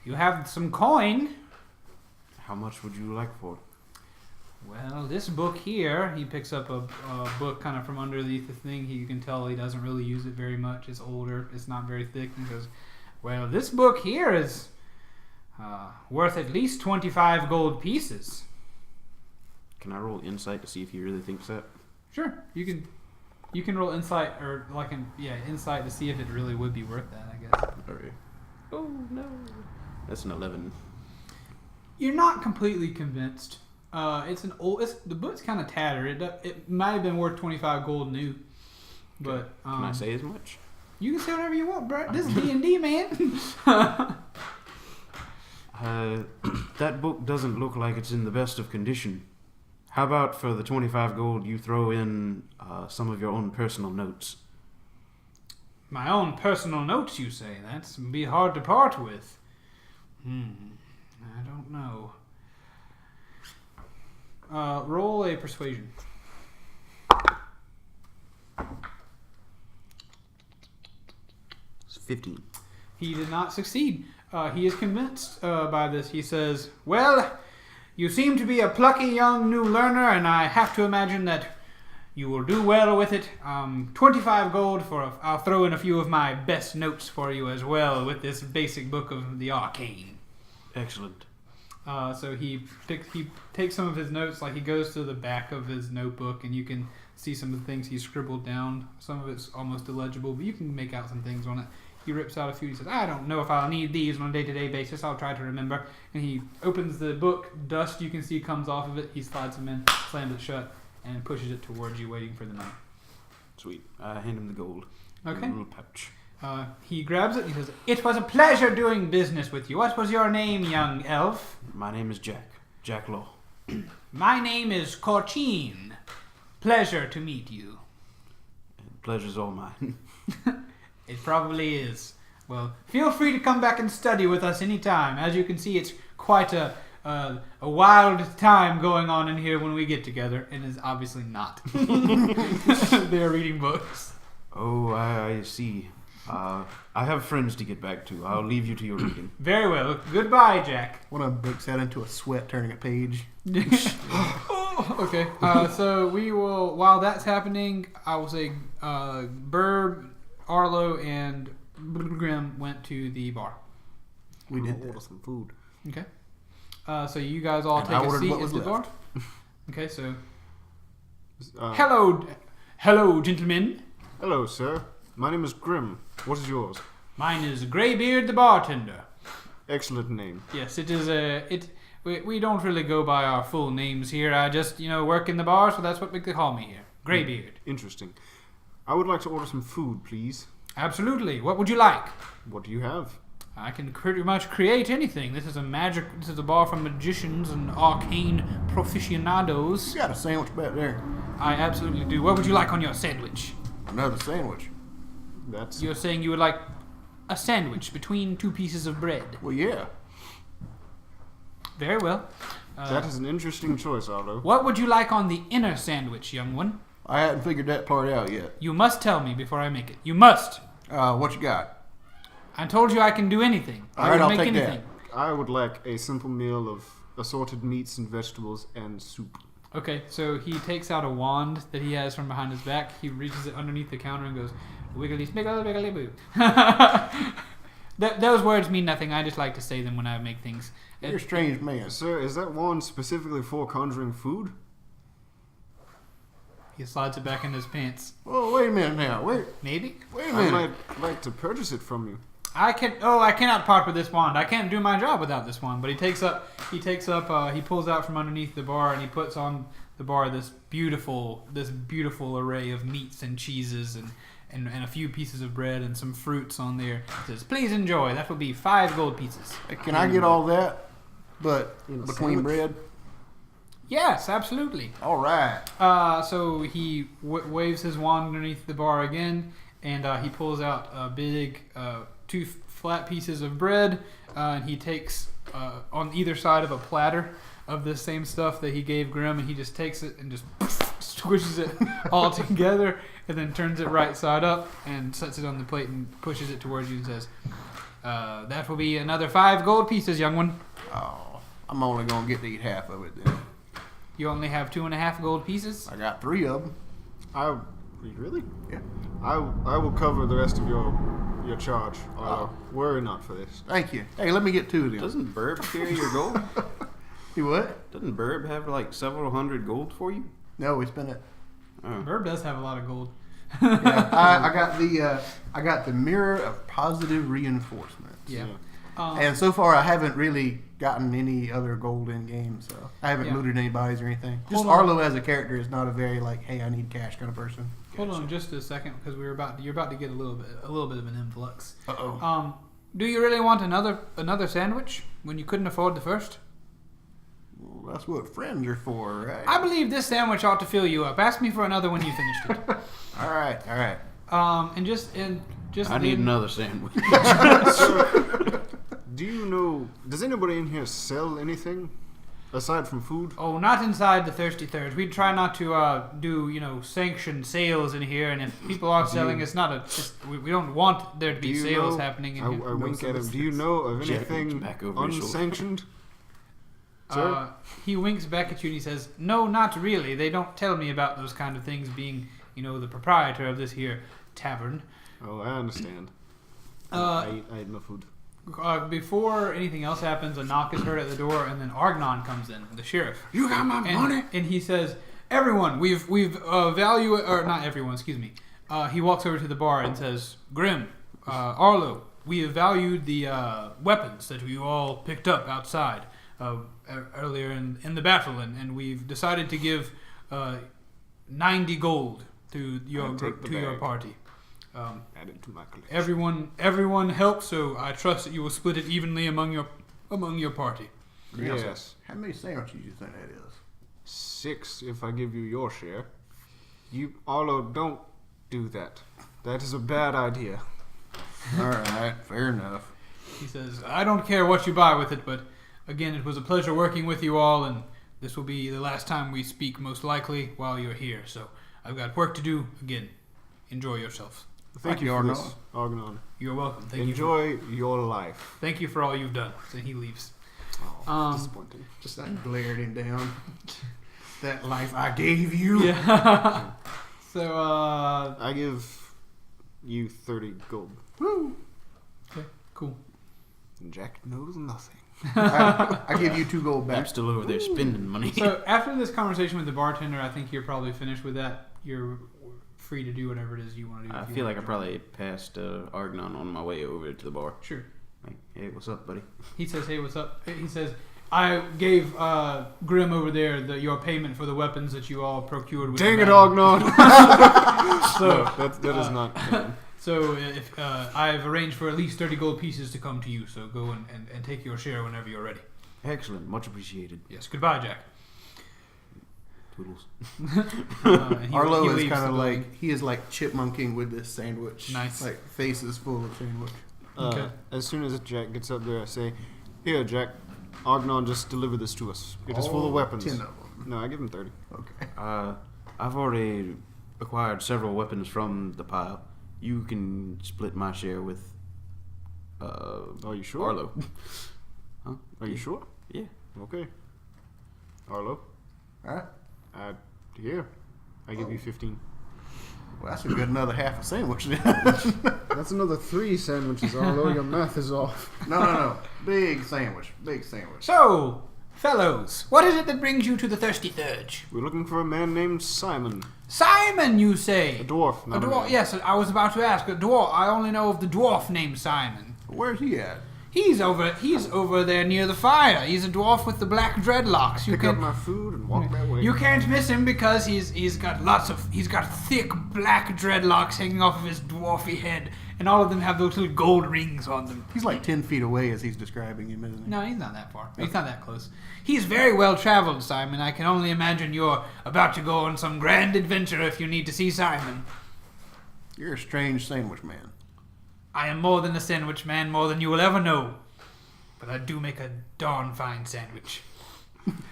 you have some coin. How much would you like for it? Well, this book here, he picks up a book kind of from underneath the thing. You can tell he doesn't really use it very much. It's older. It's not very thick. He goes, well, this book here is worth at least 25 gold pieces. Can I roll insight to see if he really thinks that? Sure, you can roll insight or insight to see if it really would be worth that, I guess. Okay. Oh no. That's an 11. You're not completely convinced. The book's kind of tattered. It might have been worth 25 gold new, but Can I say as much? you can say whatever you want, bro. This is D&D, man. That book doesn't look like it's in the best of condition. How about for the 25 gold you throw in some of your own personal notes? My own personal notes, you say? That's be hard to part with. I don't know. Roll a persuasion. It's 15. He did not succeed. He is convinced by this. He says, well, you seem to be a plucky young new learner, and I have to imagine that You will do well with it. 25 gold for. I'll throw in a few of my best notes for you as well with this basic book of the arcane. Excellent. So he takes some of his notes, like he goes to the back of his notebook, and you can see some of the things he scribbled down. Some of it's almost illegible, but you can make out some things on it. He rips out a few. He says, I don't know if I'll need these on a day-to-day basis. I'll try to remember. And he opens the book. Dust you can see comes off of it. He slides them in, slams it shut, and pushes it towards you, waiting for the money. Sweet. I hand him the gold. Okay. In a little pouch. He grabs it and he says, It was a pleasure doing business with you. What was your name, young elf? My name is Jack. Jack Law. My name is Corchin. Pleasure to meet you. Pleasure's all mine. It probably is. Well, feel free to come back and study with us anytime. As you can see, it's quite a wild time going on in here when we get together, and is obviously not. They're reading books. Oh, I see. I have friends to get back to. I'll leave you to your reading. Very well. Goodbye, Jack. One of them breaks out into a sweat, turning a page. Okay. So we will. While that's happening, I will say, Burb, Arlo, and Grim went to the bar. We did order some food. Okay. So you guys all And take I a ordered seat what at was the left. bar. Okay. So Hello. hello, gentlemen. Hello, sir. My name is Grim. What is yours? Mine is Greybeard the bartender. Excellent name. Yes, it is we don't really go by our full names here. I just, work in the bar, so that's what they call me here. Greybeard. Interesting. I would like to order some food, please. Absolutely. What would you like? What do you have? I can pretty much create anything. This is a bar for magicians and arcane proficicionados. You got a sandwich back there. I absolutely do. What would you like on your sandwich? Another sandwich. That's You're saying you would like a sandwich between two pieces of bread. Well, yeah. Very well. that is an interesting choice, Arlo. What would you like on the inner sandwich, young one? I hadn't figured that part out yet. You must tell me before I make it. You must. What you got? I told you I can do anything. All I right, will I'll make take that. anything. I would like a simple meal of assorted meats and vegetables and soup. Okay, so he takes out a wand that he has from behind his back. He reaches it underneath the counter and goes, wiggly smiggle, wiggly boo. Those words mean nothing. I just like to say them when I make things. You're a strange man. Sir, is that wand specifically for conjuring food? He slides it back in his pants. Oh, wait a minute now. Wait Maybe? a I minute. might like to purchase it from you. I cannot part with this wand. I can't do my job without this wand. But he pulls out from underneath the bar and he puts on the bar this beautiful array of meats and cheeses and a few pieces of bread and some fruits on there. He says, please enjoy. That will be 5 gold pieces. Can I get all that, but In a between sandwich? bread? Yes, absolutely. All right. So he waves his wand underneath the bar again, and he pulls out a big 2 flat pieces of bread, and he takes on either side of a platter of this same stuff that he gave Grim, and he just takes it and just squishes it all together, and then turns it right side up and sets it on the plate and pushes it towards you and says, that will be another 5 gold pieces, young one. Oh, I'm only gonna get to eat half of it then. You only have 2.5 gold pieces? I got 3 of them. Really? Yeah. I will cover the rest of your charge. Arlo. Worry not for this. Thank you. Hey, let me get 2 of them. Doesn't Burb carry your gold? You what? Doesn't Burb have like several hundred gold for you? No, we spent it. Oh. Burb does have a lot of gold. Yeah, I got the mirror of positive reinforcement. Yeah. And so far, I haven't really gotten any other gold in game, so I haven't Yeah. looted anybody's or anything. Just Hold on. Arlo as a character is not a very hey, I need cash kind of person. Hold on just a second, because you're about to get a little bit of an influx. Uh-oh. Do you really want another sandwich when you couldn't afford the first? Well, that's what friends are for, right? I believe this sandwich ought to fill you up. Ask me for another when you finished it. All right. And just I need another sandwich. Do you know? Does anybody in here sell anything aside from food? Oh, not inside the Thirsty Theurge. We try not to do sanctioned sales in here, and if people are selling, it's not we don't want there to be Do you sales know- happening in I here. wink at him. Do you know of Jack looks anything back over his shoulder. unsanctioned? Sir? He winks back at you and he says, "No, not really. They don't tell me about those kind of things being, the proprietor of this here tavern." Oh, I understand. Uh, I ate my food. Before anything else happens, a knock is heard at the door, and then Argnon comes in, the sheriff. You got my money? And he says, "Everyone, we've value or not everyone, excuse me." He walks over to the bar and says, "Grim, Arlo, we have valued the weapons that you all picked up outside earlier in the battle, and we've decided to give 90 gold to your party." Add it to my collection. Everyone helps, so I trust that you will split it evenly among your party. Yes. How many sandwiches do you think that is? 6 if I give you your share. You, Arlo, don't do that. That is a bad idea. All right, fair enough. He says, "I don't care what you buy with it, but again, it was a pleasure working with you all, and this will be the last time we speak, most likely, while you're here. So I've got work to do. Again, enjoy yourselves." Thank you for this, Argnon. You're welcome. Enjoy your life. Thank you for all you've done. So he leaves. Disappointing. Just like glared him down. That life I gave you. Yeah. So, I give you 30 gold. Woo. okay, cool. And Jack knows nothing. I give you 2 gold I'm back. still over there spending money. So after this conversation with the bartender, I think you're probably finished with that. You're free to do whatever it is you want to do. I feel like I probably passed Argnon on my way over to the bar. Sure. Like, hey, what's up, buddy? He says, "Hey, what's up?" He says, "I gave Grim over there your payment for the weapons that you all procured with Dang the it, battle." Argnon! So, that is not. So if I've arranged for at least 30 gold pieces to come to you, so go and take your share whenever you're ready. Excellent, much appreciated. Yes, goodbye, Jack. Toodles. And Arlo he is leaves kind the of building. like, he is like chipmunking with this sandwich. Nice. Like, faces full of sandwich. Okay. As soon as Jack gets up there, I say, "Here, Jack, Argnon just delivered this to us. It is full of weapons." 10 of them. No, I give him 30. Okay. I've already acquired several weapons from the pile. You can split my share with Are you sure? Arlo. Huh? Are you sure? Yeah. Okay. Arlo, All right. here, I give you 15. Well, that's a good another half a sandwich then. That's another 3 sandwiches, Arlo. Your math is off. No. Big sandwich. Big sandwich. So, fellows, what is it that brings you to the Thirsty Theurge? We're looking for a man named Simon. Simon, you say? A dwarf. A Not dwarf? man. Yes, I was about to ask. A dwarf. I only know of the dwarf named Simon. Where's he at? He's over there near the fire. He's a dwarf with the black dreadlocks. Pick up my food and walk that way. You can't miss him because he's got thick black dreadlocks hanging off of his dwarfy head, and all of them have those little gold rings on them. He's like 10 feet away as he's describing him, isn't he? No, he's not that far. He's not that close. He's very well traveled, Simon. I can only imagine you're about to go on some grand adventure if you need to see Simon. You're a strange sandwich man. I am more than a sandwich man, more than you will ever know. But I do make a darn fine sandwich.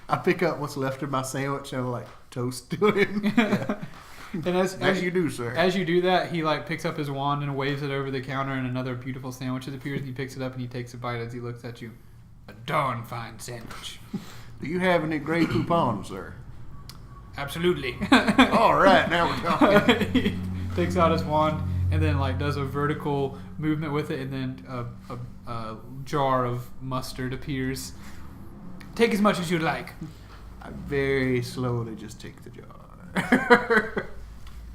I pick up what's left of my sandwich and I'm like, toast to him. Yeah. And as you do, sir. As you do that, he picks up his wand and waves it over the counter, and another beautiful sandwich appears, and he picks it up and he takes a bite as he looks at you. A darn fine sandwich. Do you have any gray coupons, sir? Absolutely. All right, now we're talking. He takes out his wand and then does a vertical movement with it, and then a jar of mustard appears. Take as much as you'd like. I very slowly just take the jar.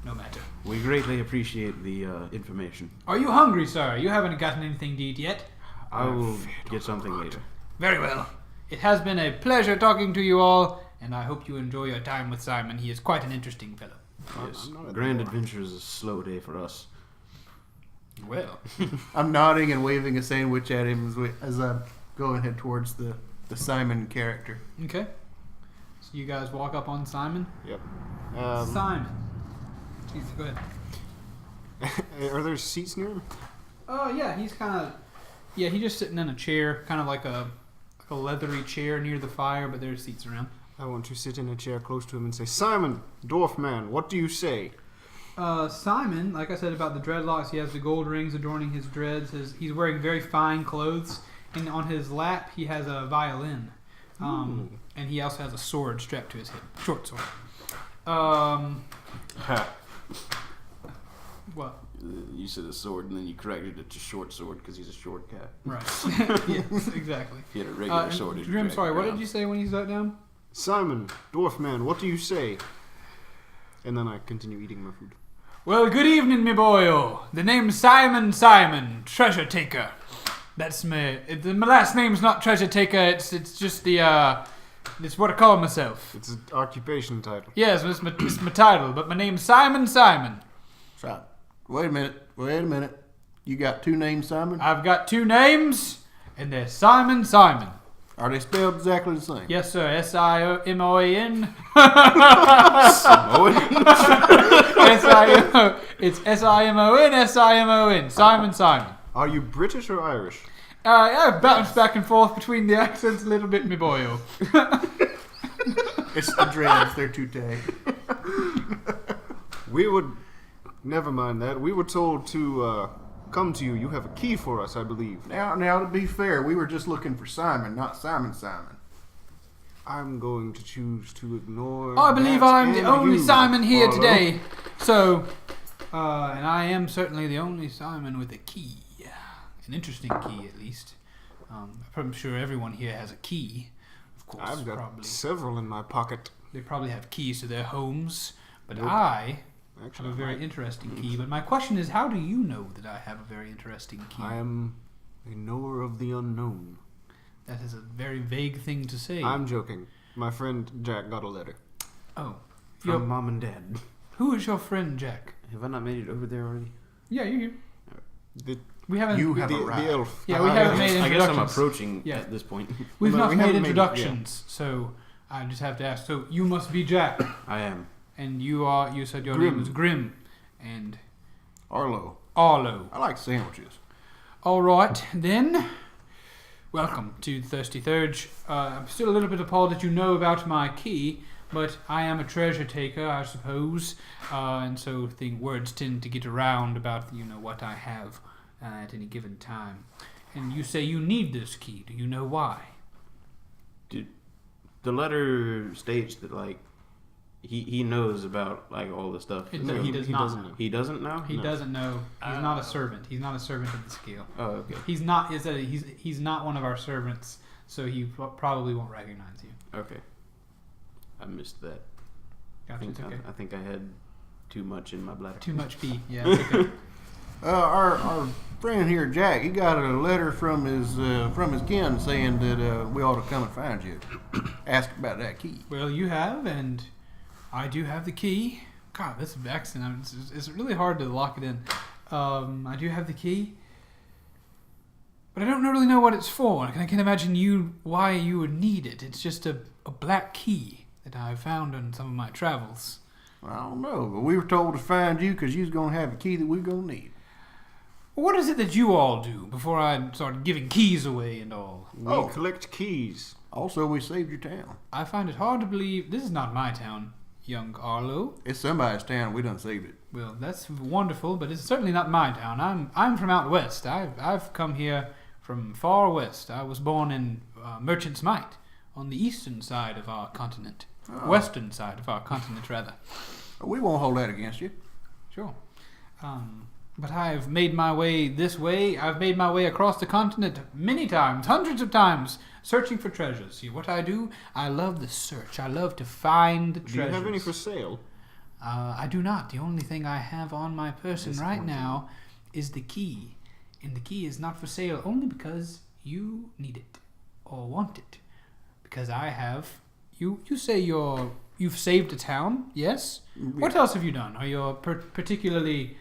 No matter. We greatly appreciate the information. Are you hungry, sir? You haven't gotten anything to eat yet. I will get something later. Very well. It has been a pleasure talking to you all, and I hope you enjoy your time with Simon. He is quite an interesting fellow. Yes. Grand adventure is a slow day for us. Well. I'm nodding and waving a sandwich at him as I go and head towards the Simon character. Okay. So you guys walk up on Simon? Yep. Simon. Jeez, go ahead. Are there seats near him? Oh, yeah, he's he's just sitting in a chair, kind of like a leathery chair near the fire, but there's seats around. I want to sit in a chair close to him and say, "Simon, dwarf man, what do you say?" Simon, like I said about the dreadlocks, he has the gold rings adorning his dreads. He's wearing very fine clothes, and on his lap he has a violin. And he also has a sword strapped to his hip. Short sword. What? You said a sword, and then you corrected it to short sword because he's a short cat. Right. Yes, exactly. If he had a regular sword, it'd Grim, drag sorry, it what down. did you say when you sat down? Simon, dwarf man, what do you say? And then I continue eating my food. Well, good evening, me boyo. The name's Simon, treasure taker. That's me. My last name's not treasure taker. It's just it's what I call myself. It's an occupation title. Yes, it's my title, but my name's Simon. So, wait a minute. You got 2 names, Simon? I've got 2 names, and they're Simon. Are they spelled exactly the same? Yes, sir. S-I-M-O-A-N. S-I-M-O. It's S-I-M-O-N. Simon. Are you British or Irish? I've bounced back and forth between the accents a little bit, me boyo. It's the dreads. They're too tag. We would... Never mind that. We were told to come to you. You have a key for us, I believe. Now, to be fair, we were just looking for Simon, not Simon. I'm going to choose to ignore I believe that I'm the and only you, Simon here Arlo. today. So, and I am certainly the only Simon with a key. An interesting key, at least. I'm sure everyone here has a key. Of course, I've got probably. several in my pocket. They probably have keys to their homes. But Nope. I have Actually, a very interesting key. But my question is, how do you know that I have a very interesting key? I am a knower of the unknown. That is a very vague thing to say. I'm joking. My friend Jack got a letter. Oh. From Mom and Dad. Who is your friend, Jack? Have I not made it over there already? Yeah, you're here. The, We haven't... You have the arrived. elf. Yeah, we haven't made I guess I'm introductions. approaching Yeah. at this point. We've But not we made haven't made- introductions, so I just have to ask. So you must be Jack, I am. and you said your Grim. name is Grim, and Arlo. Arlo. I like sandwiches. All right, then. Welcome to Thirsty Theurge. I'm still a little bit appalled that you know about my key, but I am a treasure taker, I suppose, and so words tend to get around about what I have at any given time. And you say you need this key. Do you know why? The letter states that he knows about all the stuff. He So does not doesn't know. know. He doesn't know. He doesn't know. He's not a servant. He's not a servant of the scale. Oh, okay. He's not. He's not one of our servants, so he probably won't recognize you. Okay. I missed that. Gotcha. It's okay. I think I had too much in my bladder. Too much pee. Yeah. It's okay. Our friend here, Jack, he got a letter from his kin saying that we ought to come and find you. Ask about that key. Well, you have, and I do have the key. God, this accent. It's really hard to lock it in. I do have the key, but I don't really know what it's for. I can imagine why you would need it. It's just a black key that I found on some of my travels. I don't know, but we were told to find you because you was going to have a key that we were going to need. What is it that you all do before I started giving keys away and all? We collect keys. Also, we saved your town. I find it hard to believe this is not my town, young Arlo. It's somebody's town. We done saved it. Well, that's wonderful, but it's certainly not my town. I'm from out west. I've come here from far west. I was born in Merchant's Might, on the eastern side of our continent. Western side of our continent, rather. We won't hold that against you. Sure. But I've made my way this way. I've made my way across the continent many times, hundreds of times, searching for treasures. See, what I do, I love the search. I love to find treasures. Do you have any for sale? I do not. The only thing I have on my person right now is the key. And the key is not for sale only because you need it or want it. Because I have... You say you've saved a town, yes? What else have you done? Are you particularly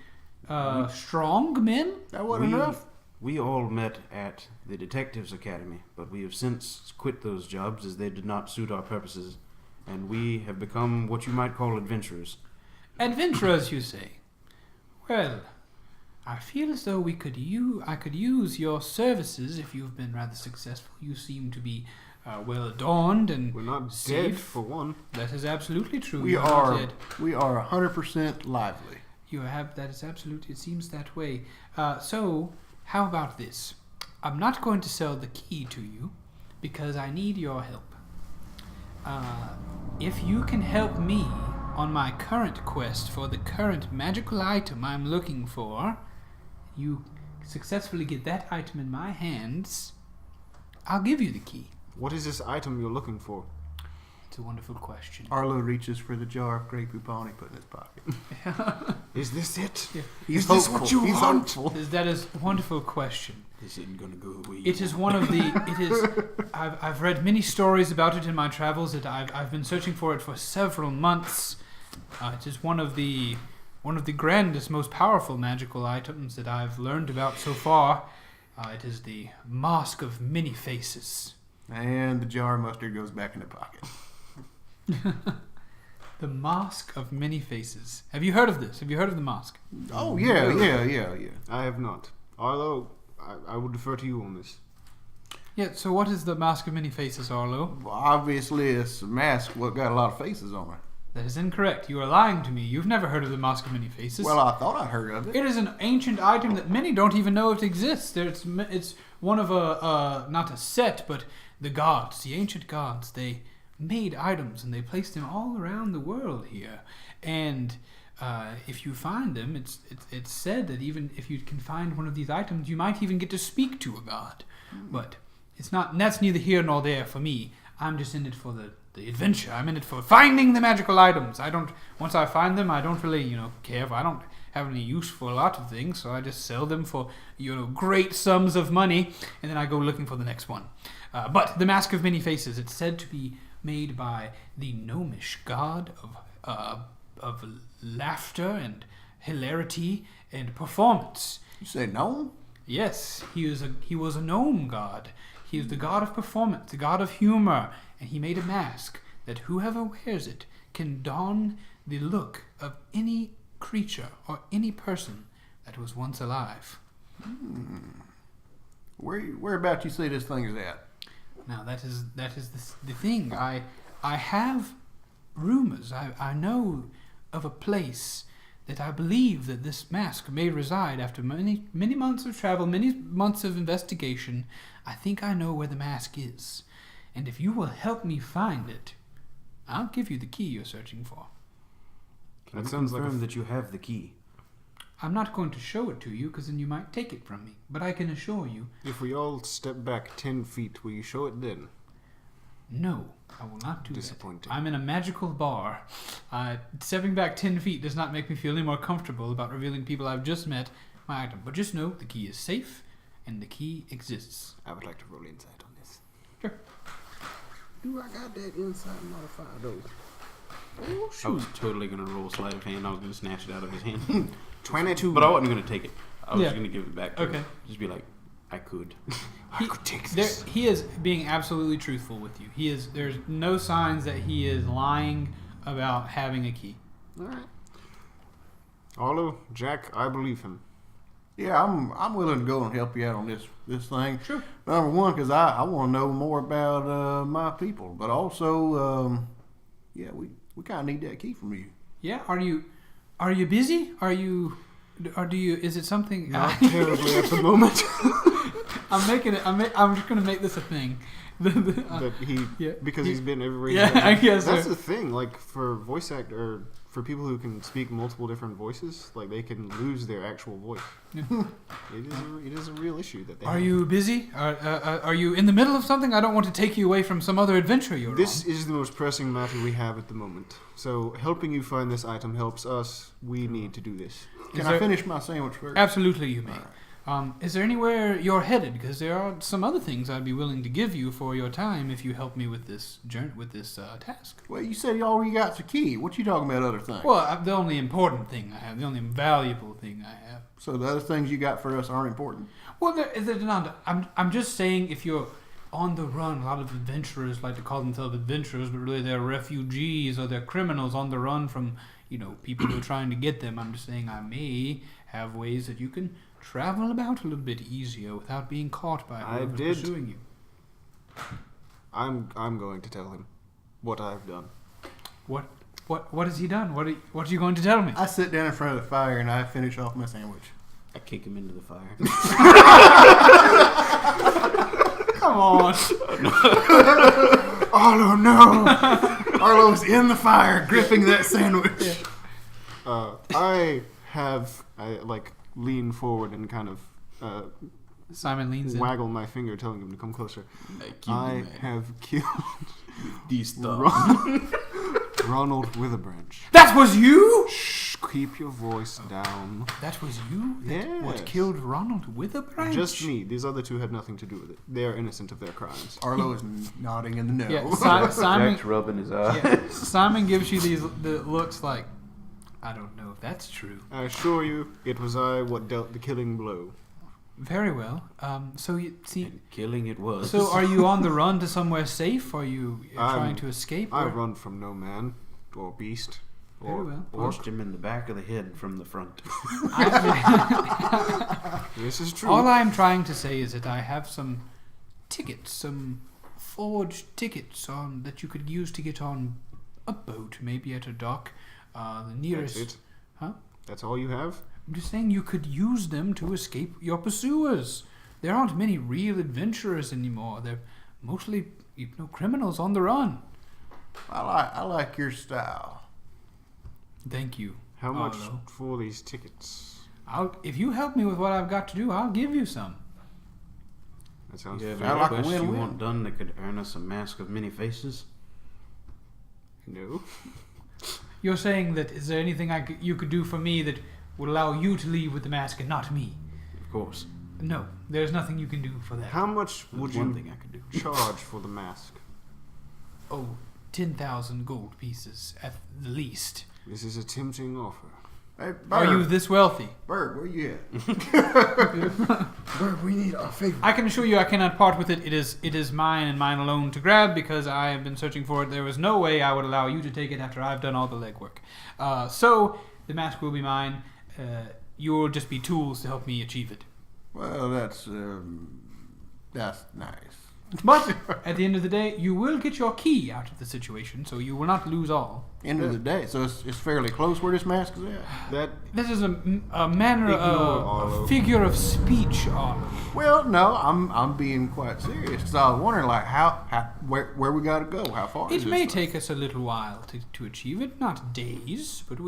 strong men? That wasn't enough. We all met at the Detectives Academy, but we have since quit those jobs as they did not suit our purposes, and we have become what you might call adventurers. Adventurers, you say? Well, I feel as though I could use your services if you've been rather successful. You seem to be well adorned and We're not safe. dead, for one. That is absolutely true. We You not are dead. 100% lively. You have, that is absolutely, it seems that way. So, how about this? I'm not going to sell the key to you because I need your help. If you can help me on my current quest for the current magical item I'm looking for, you successfully get that item in my hands, I'll give you the key. What is this item you're looking for? It's a wonderful question. Arlo reaches for the jar of Grey Poupon he put in his pocket. Is this it? Yeah. He's Is this hopeful. what you He's want? hopeful. That is a wonderful question. This isn't gonna go away. It is one of the. It is. I've read many stories about it in my travels. I've been searching for it for several months. It is one of the grandest, most powerful magical items that I've learned about so far. It is the Mask of Many Faces. And the jar of mustard goes back in the pocket. The Mask of Many Faces. Have you heard of this? Have you heard of the mask? Oh, yeah. I have not. Arlo, I would defer to you on this. Yeah, so what is the Mask of Many Faces, Arlo? Well, obviously, it's a mask what got a lot of faces on it. That is incorrect. You are lying to me. You've never heard of the Mask of Many Faces. Well, I thought I heard of it. It is an ancient item that many don't even know it exists. It's one of not a set, but the gods, the ancient gods. They made items and they placed them all around the world here. And if you find them, it's said that even if you can find one of these items, you might even get to speak to a god. But it's not. And that's neither here nor there for me. I'm just in it for the adventure. I'm in it for finding the magical items. Once I find them, I don't really, care if I don't have any use for a lot of things, so I just sell them for, great sums of money, and then I go looking for the next one. But the Mask of Many Faces, it's said to be made by the gnomish god of laughter and hilarity and performance. You say gnome? Yes, he was a gnome god. He is the god of performance, the god of humor, and he made a mask that whoever wears it can don the look of any creature or any person that was once alive. Whereabouts you say this thing is at? Now that is the thing. I have rumors. I know of a place that I believe that this mask may reside after many months of travel, many months of investigation. I think I know where the mask is. And if you will help me find it, I'll give you the key you're searching for. Can That you sounds like confirm that you have the key? I'm not going to show it to you, because then you might take it from me. But I can assure you, If we all step back 10 feet, will you show it then? no, I will not do that. Disappointing. I'm in a magical bar. Stepping back 10 feet does not make me feel any more comfortable about revealing people I've just met my item. But just know the key is safe, and the key exists. I would like to roll insight on this. Sure. Do I got that insight modifier though? Oh, I was totally gonna roll sleight of hand. I was gonna snatch it out of his hand, 22. but I wasn't gonna take it. I was Yeah. gonna give it back to Okay. him. Just be like, I could. I could take this. He is being absolutely truthful with you. There's no signs that he is lying about having a key. Alright. Arlo, Jack, I believe him. Yeah, I'm willing to go and help you out on this thing. Sure. Number one, because I want to know more about my people, but also, we kind of need that key from you. Yeah. Are you busy? Is it something? Not terribly at the moment. I'm just gonna make this a thing. That because he's been everywhere. Yeah, I guess That's so. the thing. Like for voice actor, or for people who can speak multiple different voices, like they can lose their actual voice. Yeah. It is a real issue that they Are have. you busy? Are you in the middle of something? I don't want to take you away from some other adventure you're This on. is the most pressing matter we have at the moment. So helping you find this item helps us. We need to do this. Can Is I there- finish my sandwich first? Absolutely, you may. All right. Is there anywhere you're headed? Because there are some other things I'd be willing to give you for your time if you help me with this task. Well, you said you already got the key. What you talking about other things? Well, the only important thing I have, the only valuable thing I have. So the other things you got for us aren't important? Well, they're not. I'm just saying if you're on the run, a lot of adventurers like to call themselves adventurers, but really they're refugees or they're criminals on the run from, people who are trying to get them. I'm just saying I may have ways that you can travel about a little bit easier without being caught by whoever's pursuing you. I'm going to tell him what I've done. What has he done? What are you going to tell me? I sit down in front of the fire and I finish off my sandwich. I kick him into the fire. Come on. Arlo, no! Arlo's in the fire, gripping that sandwich. I lean forward and kind of Simon leans in. waggle my finger, telling him to come closer. I have killed These stuff. Ronald Witherbranch. That was you? Shh, keep your voice down. That was you? Yes. What killed Ronald Witherbranch? Just me. These other two had nothing to do with it. They are innocent of their crimes. Arlo is nodding in the no. Yeah, Simon. Jack's rubbing his eye. Yeah, Simon gives you the looks like, I don't know if that's true. I assure you, it was I what dealt the killing blow. Very well. So you see. And killing it was. So are you on the run to somewhere safe? Are you trying I'm- to escape? I or- run from no man or beast Very or well. orc. Punched him in the back of the head from the front. This is true. All I'm trying to say is that I have some tickets, some forged tickets on that you could use to get on a boat, maybe at a dock. The nearest. That's it. Huh? That's all you have? I'm just saying you could use them to escape your pursuers. There aren't many real adventurers anymore. They're mostly, criminals on the run. I like your style. Thank you. How much Arlo. for these tickets? If you help me with what I've got to do, I'll give you some. That sounds You have fair. I any like a quest you win-win. want done that could earn us a mask of many faces? No. You're saying that is there anything you could do for me that would allow you to leave with the mask and not me? Of course. No, there's nothing you can do for that. How much would There's one you thing I could do. charge for the mask? Oh, 10,000 gold pieces at the least. This is a tempting offer. Hey, Are you Bird, this wealthy? Bird, where you at? Bird, we need our favor. I can assure you I cannot part with it. It is mine and mine alone to grab because I have been searching for it. There was no way I would allow you to take it after I've done all the legwork. So the mask will be mine. You'll just be tools to help me achieve it. Well, that's nice. But at the end of the day, you will get your key out of the situation, so you will not lose all. End of the day, so it's fairly close where this mask is at. That This is a manner Ignore of Arlo. a figure of speech, Arlo. Well, no, I'm being quite serious because I was wondering like where we got to go, how far. is It this may thing? take us a little while to achieve it, not days, but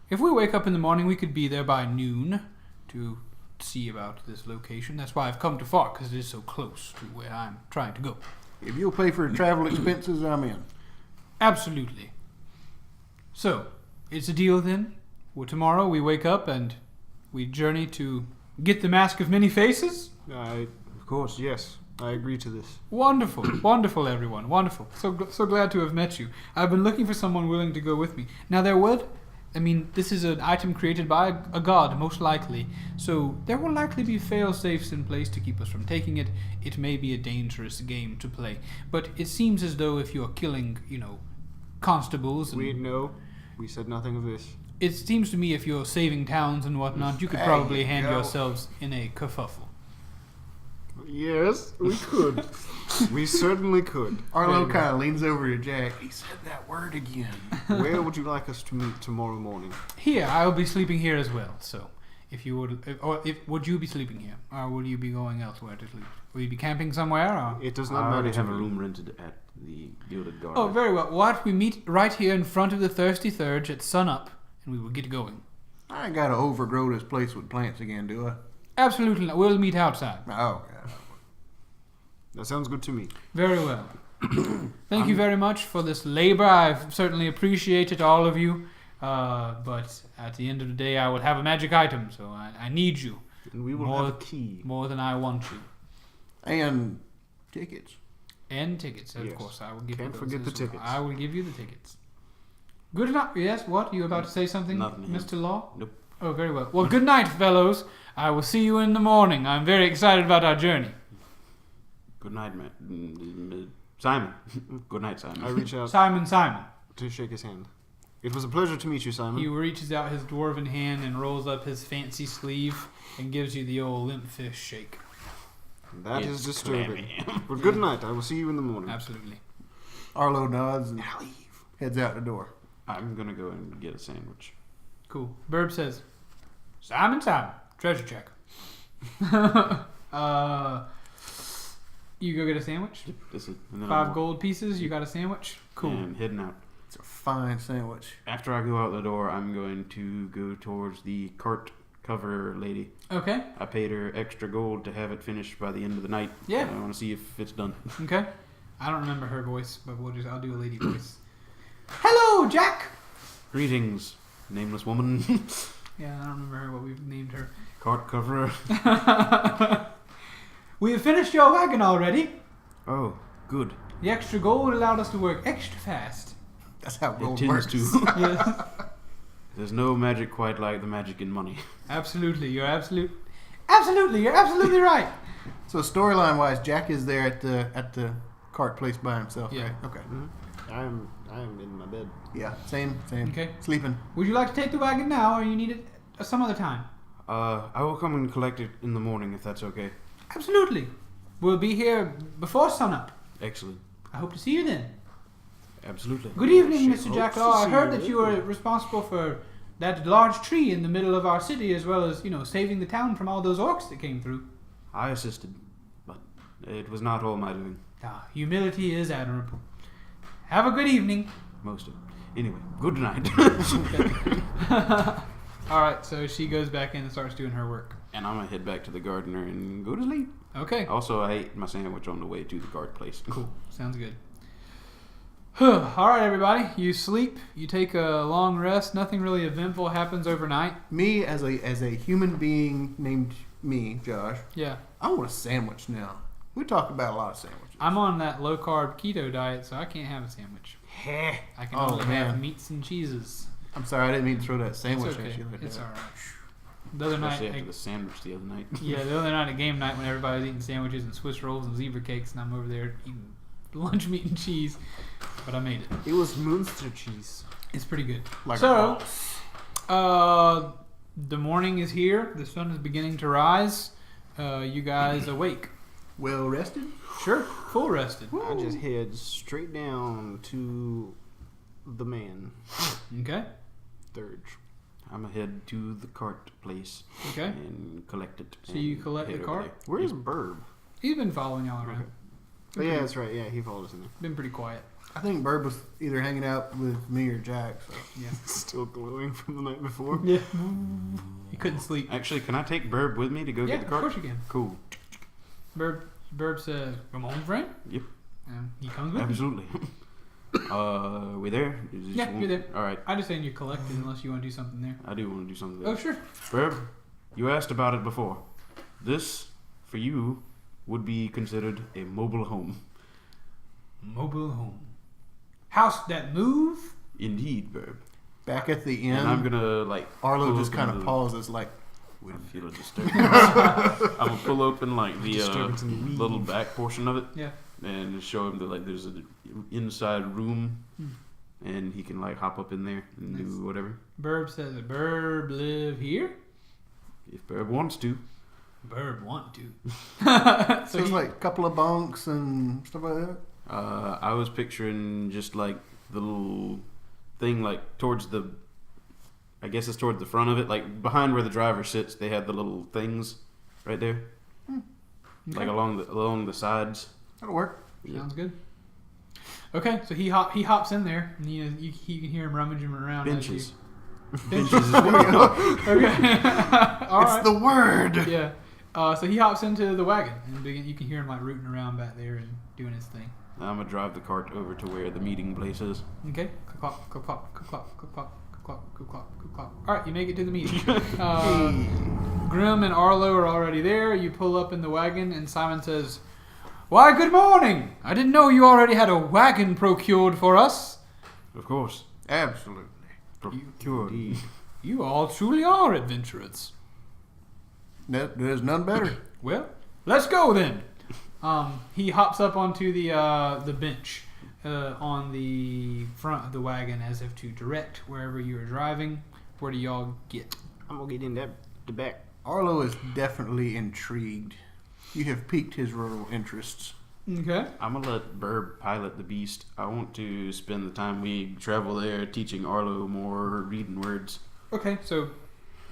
if we wake up in the morning, we could be there by noon to see about this location. That's why I've come to Fark, because it is so close to where I'm trying to go. If you'll pay for the travel expenses, I'm in. Absolutely. So, it's a deal then? Well, tomorrow we wake up and we journey to get the Mask of Many Faces? Of course. Yes, I agree to this. Wonderful, wonderful, everyone, wonderful. So glad to have met you. I've been looking for someone willing to go with me. Now this is an item created by a god, most likely. So there will likely be fail-safes in place to keep us from taking it. It may be a dangerous game to play, but it seems as though if you're killing, constables, and We said nothing of this. it seems to me if you're saving towns and whatnot, you could There probably you hand go. yourselves in a kerfuffle. Yes, we could. We certainly could. Arlo kind of leans over to Jack. He said that word again. Where would you like us to meet tomorrow morning? Here, I'll be sleeping here as well. So, would you be sleeping here, or will you be going elsewhere to sleep? Will you be camping somewhere? Or? It does I not already matter to have a me. room rented at the Gilded Guard. Oh, very well. Why don't we meet right here in front of the Thirsty Theurge at sunup, and we will get going. I ain't got to overgrow this place with plants again, do I? Absolutely not. We'll meet outside. Oh, God. That sounds good to me. Very well. Thank you very much for this labor. I've certainly appreciated all of you. But at the end of the day, I will have a magic item, so I need you And we will More- have a key. more than I want you. And tickets. And tickets, of Yes. course. I will give Can't you those forget the as well. tickets. I will give you the tickets. Good night. Yes, what? You about to say something, Nothing. Mr. Law? Nope. Oh, very well. Well, good night, fellows. I will see you in the morning. I'm very excited about our journey. Good night, Simon. Good night, Simon. I reach out Simon. to shake his hand. It was a pleasure to meet you, Simon. He reaches out his dwarven hand and rolls up his fancy sleeve and gives you the old limp fish shake. That is It's disturbing. clammy. But good night. I will see you in the morning. Absolutely. Arlo nods and heads out the door. I'm gonna go and get a sandwich. Cool. Burb says, Simon, treasure check. You go get a sandwich. This is and then 5 gold pieces. You got a sandwich. Cool. And heading out. It's a fine sandwich. After I go out the door, I'm going to go towards the cart cover lady. Okay. I paid her extra gold to have it finished by the end of the night. Yeah. I want to see if it's done. Okay. I don't remember her voice, but I'll do a lady voice. Hello, Jack. Greetings, nameless woman. Yeah, I don't remember what we've named her. Cart coverer. We have finished your wagon already. Oh, good. The extra gold allowed us to work extra fast. That's how It gold tends works. to. Yes. There's no magic quite like the magic in money. Absolutely. You're absolutely right. So storyline wise, Jack is there at the cart place by himself. Yeah. Right? Okay. I am in my bed. Yeah. Same. Okay. Sleeping. Would you like to take the wagon now, or you need it some other time? I will come and collect it in the morning if that's okay. Absolutely. We'll be here before sunup. Excellent. I hope to see you then. Absolutely. Good evening, Shit, Mr. hope Jacklaw. to I see heard you that you were later. responsible for that large tree in the middle of our city, as well as, saving the town from all those orcs that came through. I assisted, but it was not all my doing. Ah, humility is admirable. Have a good evening. Most of it. Anyway, good night. All right, so she goes back in and starts doing her work. And I'm going to head back to the gardener and go to sleep. Okay. Also, I ate my sandwich on the way to the guard place. Cool. Sounds good. All right, everybody. You sleep. You take a long rest. Nothing really eventful happens overnight. Me as a human being named me, Josh. Yeah. I want a sandwich now. We talked about a lot of sandwiches. I'm on that low carb keto diet, so I can't have a sandwich. I can Oh, only man. have meats and cheeses. I'm sorry, I didn't mean to throw that It's sandwich okay. at you. Like It's that. all right. The other night, Especially after the sandwich the other night. yeah, the other night at game night when everybody was eating sandwiches and Swiss rolls and zebra cakes, and I'm over there eating lunch meat and cheese, but I made it. It was Munster cheese. It's pretty good. Like So, the morning is here. The sun is beginning to rise. You guys awake? well rested. Sure, full rested. I just head straight down to the man, Okay, Theurge. I'm going to head to the cart place okay. and collect it. So you and collect head the over cart? there. Where's Burb? He's been following y'all around. Oh, yeah, that's right. Yeah, he followed us in there. Been pretty quiet. I think Bird was either hanging out with me or Jack. So. Yeah. Still glowing from the night before. Yeah. He couldn't sleep. Actually, can I take Burb with me to go Yeah, get the of cart? course you can. Cool. Burb says, "Come on, friend." Yep. And he comes with me. Absolutely. We there? Yeah, you're there. All right. I just saying you're collected unless you want to do something there. I do want to do something Oh, there. sure. Burb, you asked about it before. This, for you, would be considered a mobile home. Mobile home. House that move? Indeed, Burb. Back at the end, And I'm gonna Arlo pull just open kind of the- pauses like, I feel a disturbance. I'm gonna pull open like the Disturbance in the weed. little back portion of it Yeah. and show him that like there's an inside room, and he can like hop up in there and Nice. do whatever Burb says, "Burb live here?" if Burb wants to. Burb want to. so it's like a couple of bunks and stuff like that. I was picturing just like the little thing like towards the, I guess it's towards the front of it, like behind where the driver sits. They had the little things right there, like along the sides. That'll work. Sounds good. Okay, so he hops in there, and you can hear him rummaging around. as Benches. you- Benches is what Okay. All It's right. the word. Yeah. So he hops into the wagon, and you can hear him like rooting around back there and doing his thing. I'm gonna drive the cart over to where the meeting place is. Okay. Click clop, click clop, click clop, click clop, click clop, click clop, click clop. All right, you make it to the meeting. Grim and Arlo are already there. You pull up in the wagon, and Simon says, "Why, good morning! I didn't know you already had a wagon procured for us. Of course. Absolutely. Procured. You all truly are adventurers. There's none better. Well, let's go then." He hops up onto the bench on the front of the wagon as if to direct wherever you are driving. Where do y'all get? I'm gonna get in the back. Arlo is definitely intrigued. You have piqued his rural interests. Okay. I'm gonna let Burb pilot the beast. I want to spend the time we travel there teaching Arlo more reading words. Okay, so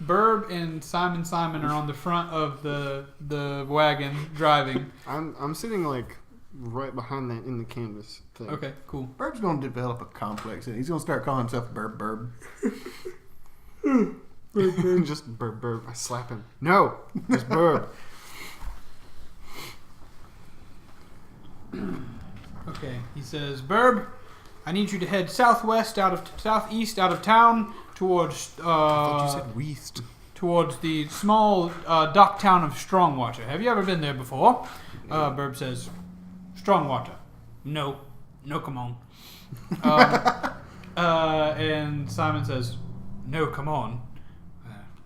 Burb and Simon are on the front of the wagon driving. I'm sitting like right behind that in the canvas thing. Okay, cool. Burb's going to develop a complex, and he's going to start calling himself Burb. Just burb. I slap him. No, just burb. Okay, he says, Burb, I need you to head southeast out of town towards I thought you said west. towards the small dock town of Strongwater. Have you ever been there before? Burb says, Strongwater. No, come on. And Simon says, no, come on.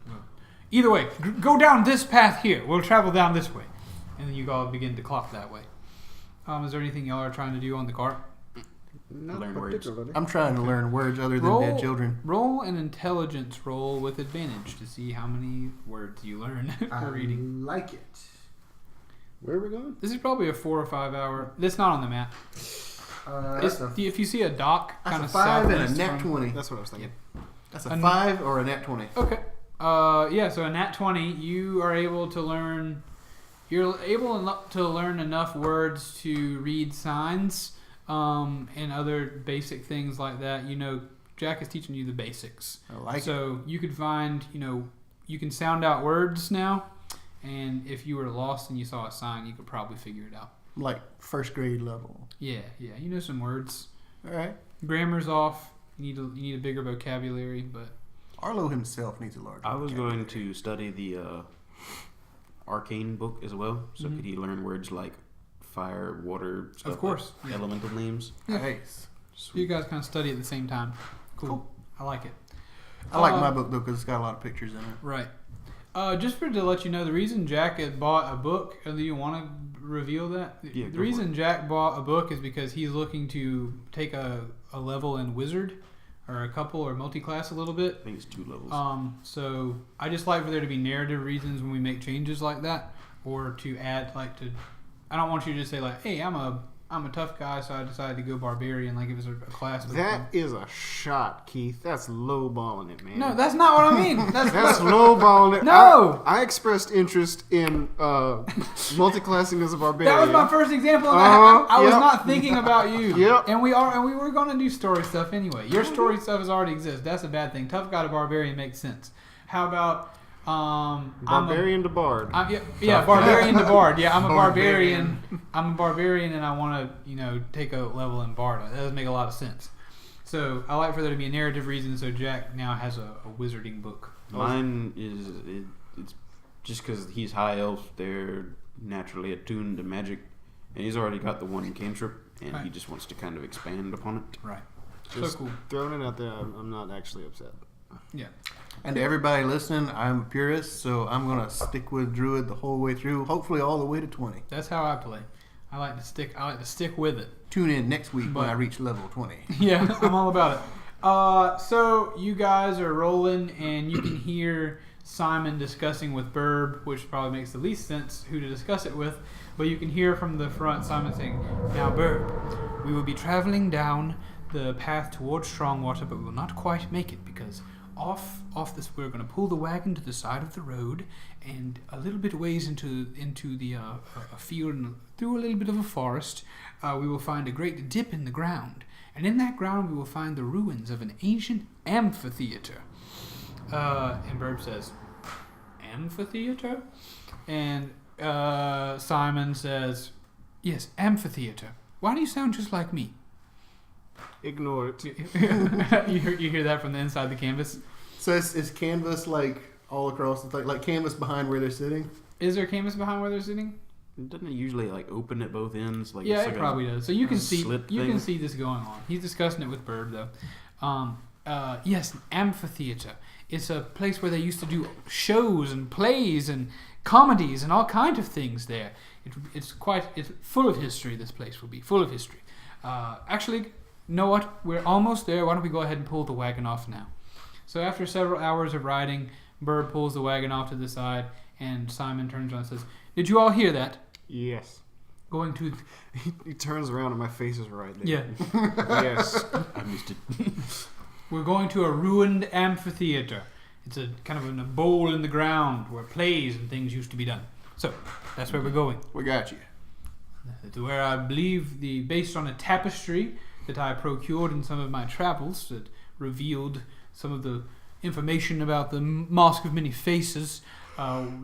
Well, either way, go down this path here. We'll travel down this way. And then you all begin to clock that way. Is there anything y'all are trying to do on the cart? Learn words. I'm trying to learn words other than dead children. Roll an intelligence roll with advantage to see how many words you learn for reading. Like it. Where are we going? This is probably a 4 or 5 hour. It's not on the map. If you see a dock, kind That's of a 5 and a southeast nat from- 20. That's what I was thinking. That's a 5 or a nat 20. Okay. Yeah. So a nat 20, you are able to learn. You're able to learn enough words to read signs, and other basic things like that. You know, Jack is teaching you the basics. I like it. So you could find, you can sound out words now, and if you were lost and you saw a sign, you could probably figure it out. Like first grade level. Yeah. You know some words. All right. Grammar's off. You need a bigger vocabulary, but Arlo himself needs a large I was vocabulary. going to study the arcane book as well. So Mhm. could he learn words like fire, water, stuff Of course, like yeah. elemental names? Nice. you guys kind of study at the same time. Cool. I like it. I like my book, though, because it's got a lot of pictures in it. Right. Just to let you know, the reason Jack had bought a book, do you want to reveal that? Yeah, The go for reason Jack bought a book is because he's looking to take a level in Wizard, or a couple, or multi-class a little bit. I think it's 2 levels. So I just like for there to be narrative reasons when we make changes like that, or to add, I don't want you to just say like, hey, I'm a tough guy, so I decided to go barbarian, like it was a class. That is a shot, Keith. That's lowballing it, man. No, that's not what I mean. That's lowballing it. No! I expressed interest in multi-classing as a barbarian. That was my first example of that. I was Yep. not thinking about you. Yep. And we were going to do story stuff anyway. Your story stuff has already exists. That's a bad thing. Tough guy to barbarian makes sense. How about Barbarian to bard. barbarian to bard. Yeah, I'm a barbarian. I'm a barbarian, and I want to take a level in bard. That doesn't make a lot of sense. So I like for there to be a narrative reason. So Jack now has a wizarding book. Mine it's just because he's high elf, they're naturally attuned to magic, and he's already got the one cantrip, and Right. he just wants to kind of expand upon it. Right. Just so cool. throwing it out there, I'm not actually upset. Yeah. And to everybody listening, I'm a purist, so I'm going to stick with Druid the whole way through, hopefully all the way to 20. That's how I play. I like to stick with it. Tune in next week when But- I reach level 20. Yeah, I'm all about it. So you guys are rolling, and you can hear Simon discussing with Burb, which probably makes the least sense who to discuss it with. But you can hear from the front Simon saying, "Now, Burb, we will be traveling down the path towards Strongwater, but we will not quite make it because off this we're going to pull the wagon to the side of the road, and a little bit ways into the a field and through a little bit of a forest, we will find a great dip in the ground, and in that ground we will find the ruins of an ancient amphitheater." And Burb says, "Amphitheater?" And Simon says, "Yes, amphitheater. Why do you sound just like me?" Ignore it. you hear that from the inside the canvas. So is canvas like all across the thing, like canvas behind where they're sitting? Is there canvas behind where they're sitting? Doesn't it usually open at both ends? Like Yeah, it's it like probably does. So you can see slit you thing? can see this going on. He's discussing it with Burb though. Yes, an amphitheater. It's a place where they used to do shows and plays and comedies and all kinds of things there. It's full of history. This place will be full of history. Actually, you know what? We're almost there. Why don't we go ahead and pull the wagon off now? So after several hours of riding, Burb pulls the wagon off to the side, and Simon turns around and says, "Did you all hear that? Yes. Going to..." He turns around and my face is right there. Yeah. Yes. I missed it. "We're going to a ruined amphitheater, It's a kind of a bowl in the ground where plays and things used to be done. So that's where we're going. We got you. To where I believe based on a tapestry that I procured in some of my travels that revealed some of the information about the Mosque of Many Faces.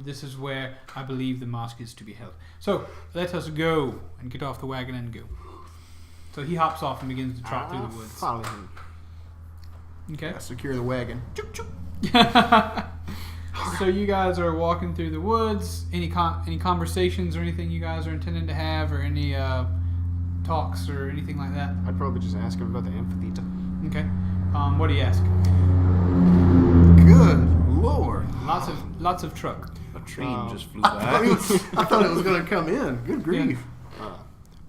This is where I believe the mosque is to be held. So let us go and get off the wagon and go. So he hops off and begins to trot through the woods. Follow him. Okay. Secure the wagon. So you guys are walking through the woods. Any conversations or anything you guys are intending to have, or any talks or anything like that? I'd probably just ask him about the amphitheater. Okay. What do you ask? Good Lord. Lots of truck. A train just flew I by. thought it was going to come in. Good grief.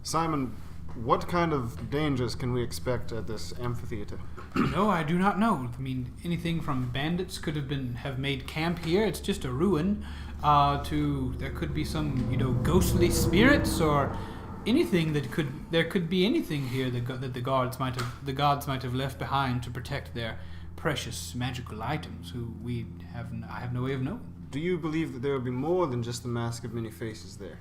Simon, what kind of dangers can we expect at this amphitheater? No, I do not know. I mean, anything from bandits could have made camp here. It's just a ruin. To there could be some ghostly spirits or anything there could be anything here that the gods might have left behind to protect their precious magical items. I have no way of knowing. Do you believe that there will be more than just the Mask of Many Faces there?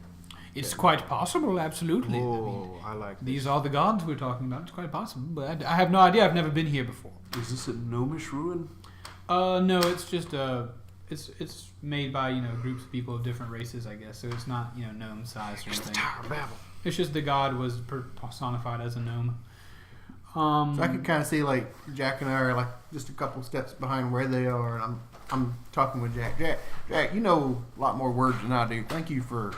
It's quite possible, absolutely. Oh, I like this. These are the gods we're talking about. It's quite possible, but I have no idea. I've never been here before. Is this a gnomish ruin? No, it's just it's made by groups of people of different races, I guess. So it's not gnome size or It's the anything. Tower of Babel. It's just the god was personified as a gnome. So I can kind of see like Jack and I are like just a couple steps behind where they are, and I'm talking with Jack. Jack, you know a lot more words than I do. Thank you for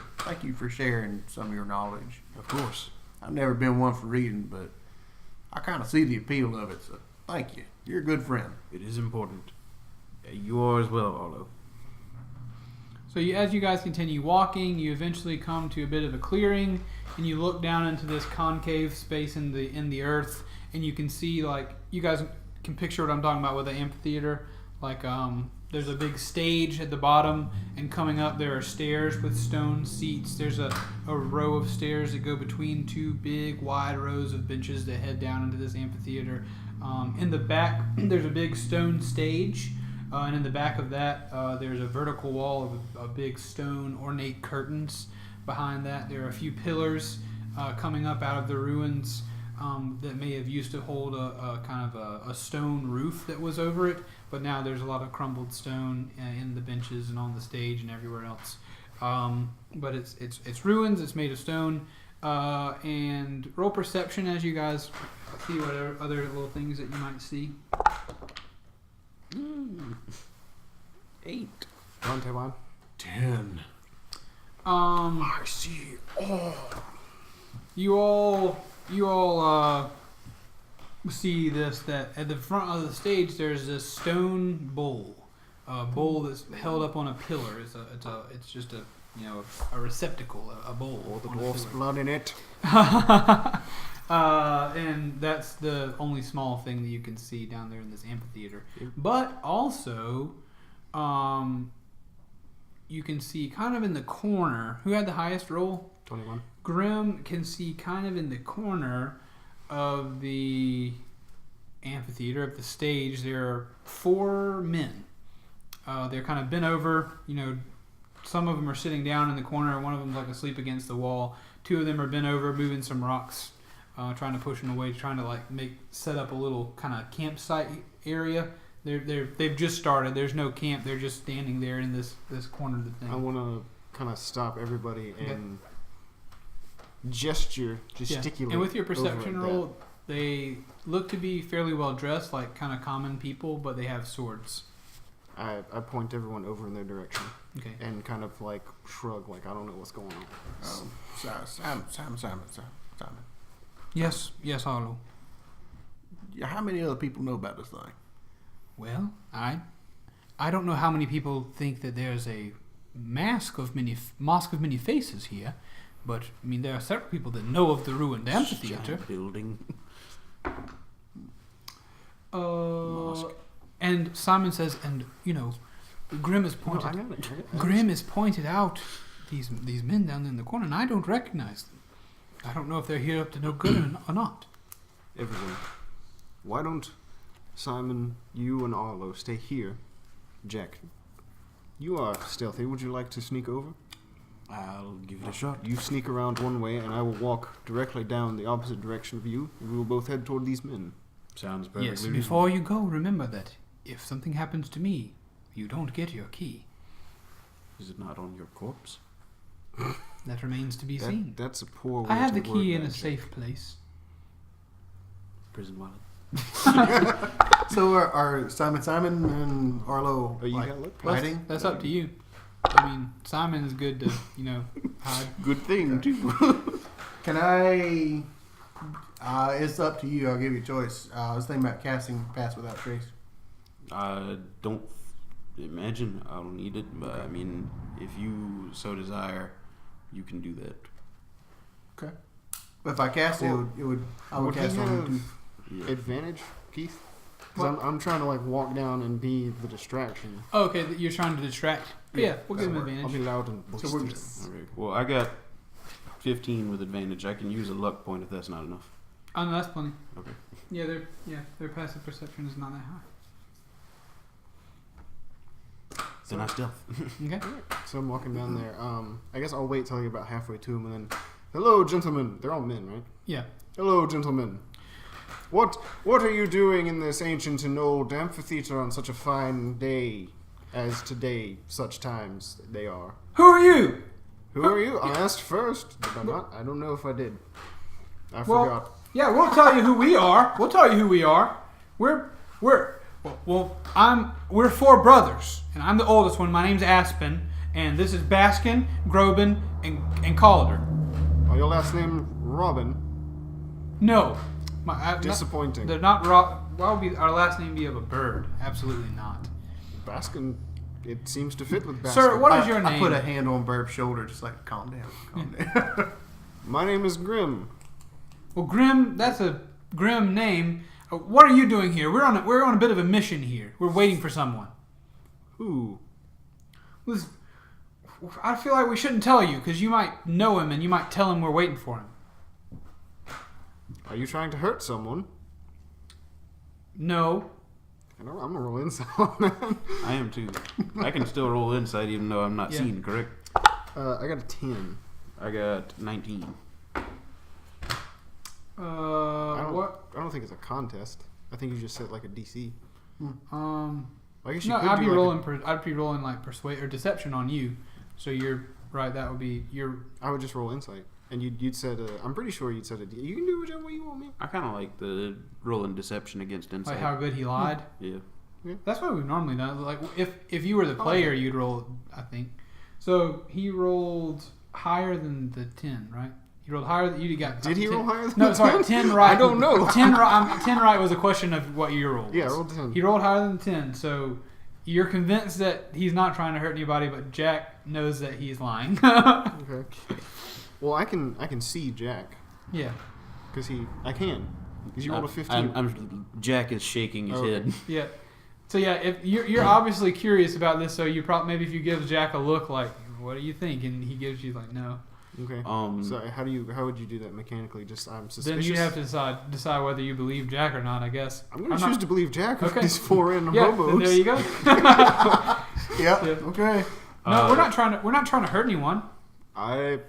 sharing some of your knowledge. Of course. I've never been one for reading, but I kind of see the appeal of it. So thank you. You're a good friend. It is important. You are as well, Arlo. So as you guys continue walking, you eventually come to a bit of a clearing, and you look down into this concave space in the earth, and you can see, like, you guys can picture what I'm talking about with the amphitheater. Like, there's a big stage at the bottom, and coming up there are stairs with stone seats. There's a row of stairs that go between two big wide rows of benches that head down into this amphitheater. In the back, there's a big stone stage. And in the back of that, there's a vertical wall of big stone ornate curtains. Behind that, there are a few pillars coming up out of the ruins that may have used to hold a kind of a stone roof that was over it. But now there's a lot of crumbled stone in the benches and on the stage and everywhere else. But it's ruins. It's made of stone. And roll perception as you guys see what other little things that you might see. 8. 1, 10. I see. Oh. You all see this, that at the front of the stage there's this stone bowl, a bowl that's held up on a pillar. It's just a receptacle, a bowl. All the on a dwarf's pillar. blood in it. And that's the only small thing that you can see down there in this amphitheater. But also, you can see kind of in the corner. Who had the highest roll? 21. Grim can see kind of in the corner of the amphitheater, of the stage, there are 4 men. They're kind of bent over. Some of them are sitting down in the corner. One of them's like asleep against the wall. 2 of them are bent over, moving some rocks, trying to push them away, trying to set up a little kind of campsite area. They've just started. There's no camp. They're just standing there in this corner of the thing. I want to kind of stop everybody and gesticulate. And with your over perception at roll, they look to be fairly well dressed, like kind of common people, but they have swords. I point everyone over in their direction. Okay. And kind of shrug, I don't know what's going on. Simon. Yes, Arlo. Yeah, how many other people know about this thing? Well, I don't know how many people think that there's a mosque of many faces here, but I mean there are several people that know of the ruined amphitheater. Giant building. And Simon says, and Grim has pointed out these men down there in the corner, and I don't recognize them. I don't know if they're here up to no good or not. Everyone, why don't Simon, you and Arlo stay here, Jack, you are stealthy. Would you like to sneak over? I'll give it a shot. You sneak around one way, and I will walk directly down the opposite direction of you, and we will both head toward these men. Sounds perfectly Yes, reasonable. before you go, remember that if something happens to me, you don't get your key. Is it not on your corpse? That remains to be seen. That's a poor way I have to the word key that, in a Jack. safe place. Prison wallet. So are Simon and Arlo Oh, you like, got look? hiding? That's up to you. I mean, Simon is good to, hide. Good thing, too. Can I? It's up to you. I'll give you a choice. I was thinking about casting Pass Without Trace. I don't imagine I'll need it, but I mean, if you so desire, you can do that. Okay. But if I cast I would Would he cast on you have too. Yeah. advantage, Keith? What? Because I'm trying to like walk down and be the distraction. Oh, okay, you're trying to distract. Yeah, we'll give him that'll work. I'll advantage. be loud and So we're boisterous. Okay. Well, I got 15 with advantage. I can use a luck point if that's not enough. Oh, no, that's plenty. Okay. Yeah, their passive perception is not that high. Then I stealth. Okay. So I'm walking down there. I guess I'll wait till I get about halfway to them, and then, hello, gentlemen. They're all men, right? Yeah. Hello, gentlemen. What are you doing in this ancient and old amphitheater on such a fine day as today? Such times they are. Who are you? Who are you? I asked first. Did I not? I don't know if I did. I Well, forgot. Yeah, we'll tell you who we are. We're four brothers, and I'm the oldest one. My name's Aspen, and this is Baskin, Groban, and Calder. Are your last name Robin? No, Disappointing. They're not. Why would our last name be of a bird? Absolutely not. Baskin. It seems to fit with Baskin. Sir, what is your I name? put a hand on Burb's shoulder, just like calm down, calm down. My name is Grim. Well, Grim, that's a grim name. What are you doing here? We're on a bit of a mission here. We're waiting for someone. Who? I feel like we shouldn't tell you because you might know him and you might tell him we're waiting for him. Are you trying to hurt someone? No. I'm gonna roll insight on that. I am too. I can still roll insight even though I'm not Yeah. seen, correct? I got a 10. I got 19. What? I don't think it's a contest. I think you just set like a DC. I guess you No, could I'd do be like rolling. I'd be rolling like persuade or deception on you. So you're right. That would be your. I would just roll insight, and you'd set a. I'm pretty sure you'd set a. You can do whichever way you want, man. I kind of like the rolling deception against insight. Like how good he lied. Yeah. That's what we've normally done. Like if you were the player, you'd roll. I think. So he rolled higher than the 10, right? He rolled higher than you got. Did he 10. roll higher than No, the sorry, 10? 10 right. I don't know. 10 right was a question of what you rolled. Yeah, I rolled 10. He rolled higher than 10, so you're convinced that he's not trying to hurt anybody, but Jack knows that he's lying. Okay. Well, I can see Jack Yeah. because you rolled a 15. Jack is shaking his head. Yeah. So yeah, if you're obviously curious about this, so you probably maybe if you give Jack a look like, what do you think, and he gives you like no, Okay. So how would you do that mechanically? Just I'm suspicious. then you have to decide whether you believe Jack or not. I guess. I'm gonna choose to believe Jack with Okay. these 4 random Yeah. hobos. Then there you go. Yep. Yeah. Okay. No, we're not trying to hurt anyone. I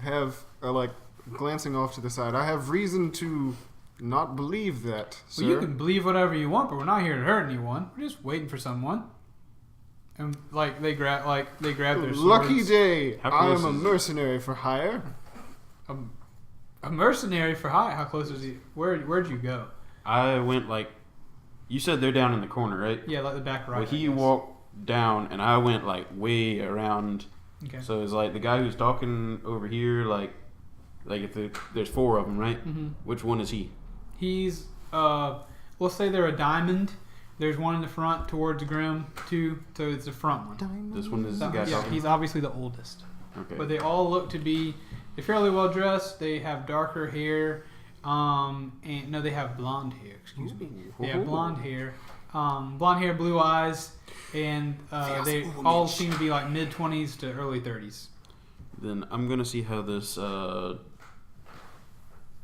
have like glancing off to the side. I have reason to not believe that, sir. Well, you can believe whatever you want, but we're not here to hurt anyone. We're just waiting for someone. And like they grab their swords. Lucky day. How I close am a is it? mercenary for hire. A mercenary for hire. How close is he? Where'd you go? I went like, you said they're down in the corner, right? Yeah, like the back right. Well, he I guess. walked down, and I went like way around. Okay. So it's like the guy who's talking over here, like if there's 4 of them, right? Mm-hmm. Which one is he? He's let's say they're a diamond. There's one in the front towards Grim, 2, so it's the front one. This one is the guy Yeah, talking. he's obviously the oldest. Okay. But they all look to be they're fairly well dressed. They have darker hair. And no, they have blonde hair. Excuse me. They have blonde hair. Blonde hair, blue eyes, and they all seem to be like mid-20s to early 30s. Then I'm gonna see how this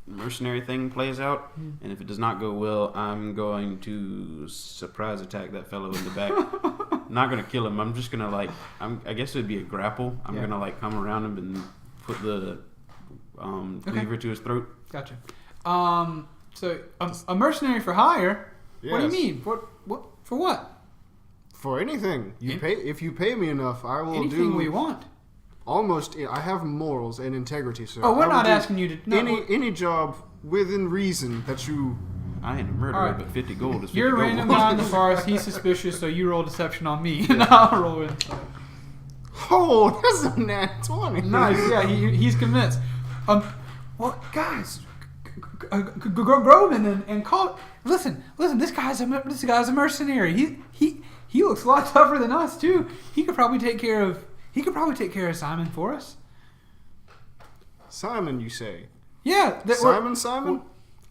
mercenary thing plays out, and if it does not go well, I'm going to surprise attack that fellow in the back. not gonna kill him. I'm just gonna like. I guess it'd be a grapple. I'm Yeah. gonna like come around him and put the cleaver to his throat. Gotcha. So a mercenary for hire? What do you Yes. mean? What for what? For anything. In- If you pay me enough, I will Anything do we want. almost. I have morals and integrity, sir. Oh, we're I will not do asking you to. No, any job within reason that you. I ain't a murderer, Alright. but 50 gold is 50 you're a gold. random guy in the forest. He's suspicious, so you roll deception on me, and I'll roll in. Oh, that's a nat 20. Nice. Yeah, he's convinced. Well, guys, Groban and call. Listen. This guy's a mercenary. He looks a lot tougher than us too. He could probably take care of Simon for us. Simon, you say? Yeah. Simon?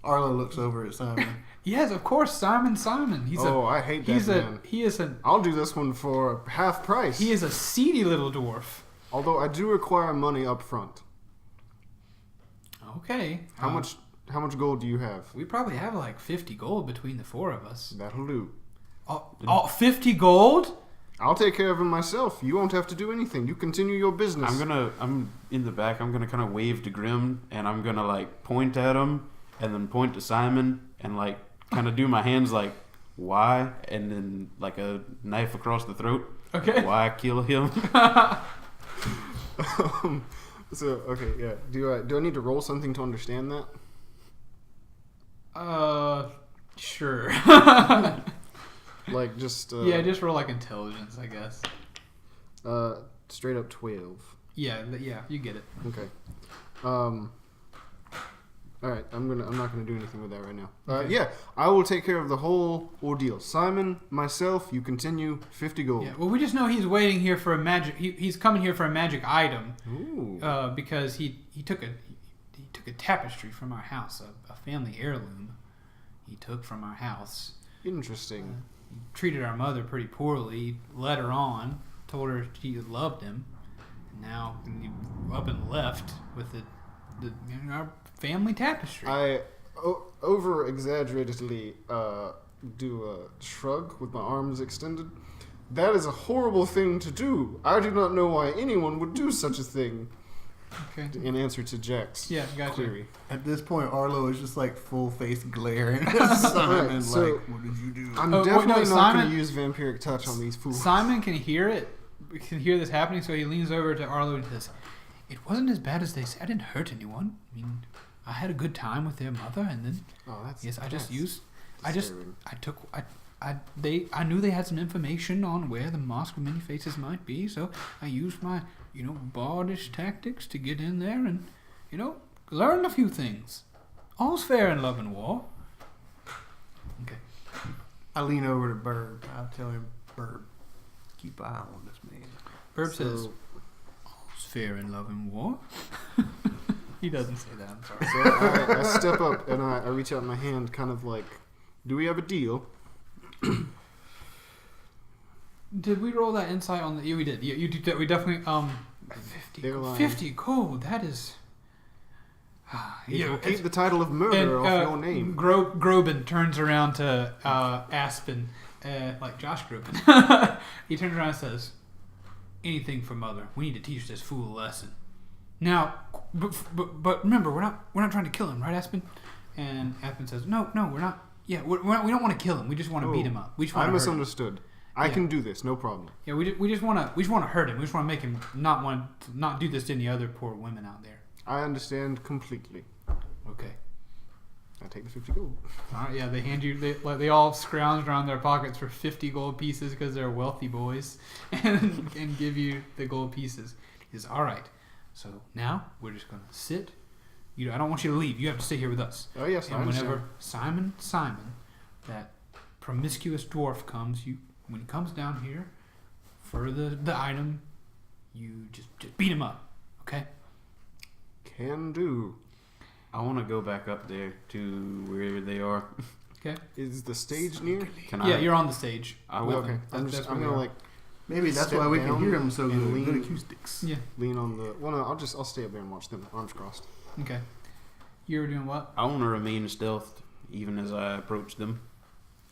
Arlo looks over at Simon. Yes, of course, Simon. He's I hate that man. He is a I'll do this one for half price. he is a seedy little dwarf. Although I do require money up front. Okay. How much gold do you have? We probably have like 50 gold between the four of us. That'll do. 50 gold? I'll take care of him myself. You won't have to do anything. You continue your business. I'm in the back. I'm gonna kind of wave to Grim, and I'm gonna like point at him, and then point to Simon, and like kind of do my hands like why, and then like a knife across the throat. Okay. Why kill him? So okay, yeah. Do I need to roll something to understand that? Sure. Like just Yeah, just roll like intelligence, I guess. Straight up 12. Yeah, you get it. Okay. All right. I'm not gonna do anything with that right now. Okay. Yeah, I will take care of the whole ordeal. Simon, myself, you continue. 50 gold. Yeah. Well, we just know he's waiting here for a magic. He's coming here for a magic item. Ooh. Because he took a tapestry from our house, a family heirloom. He took from our house. Interesting. He treated our mother pretty poorly. Led her on. Told her she loved him. And now he up and left with our family tapestry. I over exaggeratedly do a shrug with my arms extended. That is a horrible thing to do. I do not know why anyone would do such a thing. Okay. In answer to Jack's Gotcha. query. At this point, Arlo is just like full face glaring at Simon. Right, so like, what did you do? I'm wait, definitely no, not going Simon- to use vampiric touch on these fools. Simon can hear it. Can hear this happening, so he leans over to Arlo and says, "It wasn't as bad as they said. I didn't hurt anyone. I mean, I had a good time with their mother, and then I knew they had some information on where the Mosque of Many Faces might be, so I used my, bardish tactics to get in there and, learn a few things. All's fair in love and war." Okay. I lean over to Burb. I tell him, Burb, keep an eye on this man. Burb says, "All's fair in love and war." He doesn't say that. I'm sorry. So I step up and I reach out my hand, kind of like, "Do we have a deal?" Did we roll that insight on the? Yeah, we did. Yeah, you did. We definitely 50 gold. That is. It will keep the title of murder off your name. Groban turns around to Aspen, like Josh Groban. He turns around and says, "Anything for mother. We need to teach this fool a lesson." Now, but remember, we're not trying to kill him, right, Aspen? And Aspen says, "No, we're not. Yeah, we don't want to kill him. We just want to beat him up. We just want I to misunderstood. I can do this, no problem. Yeah, we just want to hurt him. We just want to make him not do this to any other poor women out there." I understand completely. Okay. I take the 50 gold. All right. Yeah, they hand you. They all scrounge around their pockets for 50 gold pieces because they're wealthy boys, and give you the gold pieces. He says, "All right. So now we're just gonna sit. I don't want you to leave. You have to stay here with us. Oh yes, I And understand. whenever Simon, that promiscuous dwarf comes, when he comes down here for the item, you just beat him up. Okay." Can do. I want to go back up there to where they are. Okay. Is the stage near? Yeah, you're on the stage. I Well, will. okay. I'm That's gonna where we are. like Maybe that's Step why we can down hear him so and good. lean. Good acoustics. Yeah. lean on the. Well, no, I'll stay up there and watch them, arms crossed. Okay. You're doing what? I want to remain stealthed even as I approach them.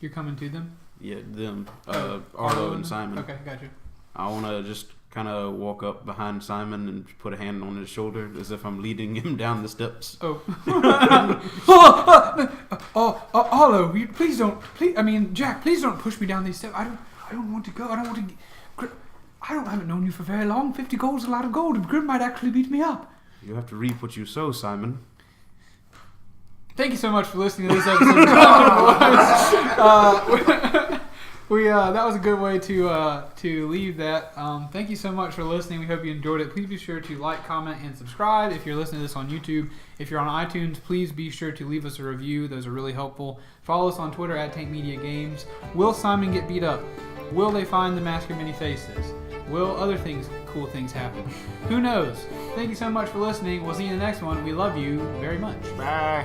You're coming to them? Yeah, them. Arlo and Simon. Okay, gotcha. I want to just kind of walk up behind Simon and put a hand on his shoulder as if I'm leading him down the steps. Oh. Arlo, please don't. Please, I mean, Jack, please don't push me down these steps. I don't want to go. I don't want to. I haven't known you for very long. 50 gold's a lot of gold, and Grim might actually beat me up. You have to reap what you sow, Simon. Thank you so much for listening to this episode. That was a good way to leave that. Thank you so much for listening. We hope you enjoyed it. Please be sure to like, comment, and subscribe. If you're listening to this on YouTube, if you're on iTunes, please be sure to leave us a review. Those are really helpful. Follow us on Twitter at Tank Media Games. Will Simon get beat up? Will they find the Mask of Many Faces? Will other cool things happen? Who knows? Thank you so much for listening. We'll see you in the next one. We love you very much. Bye.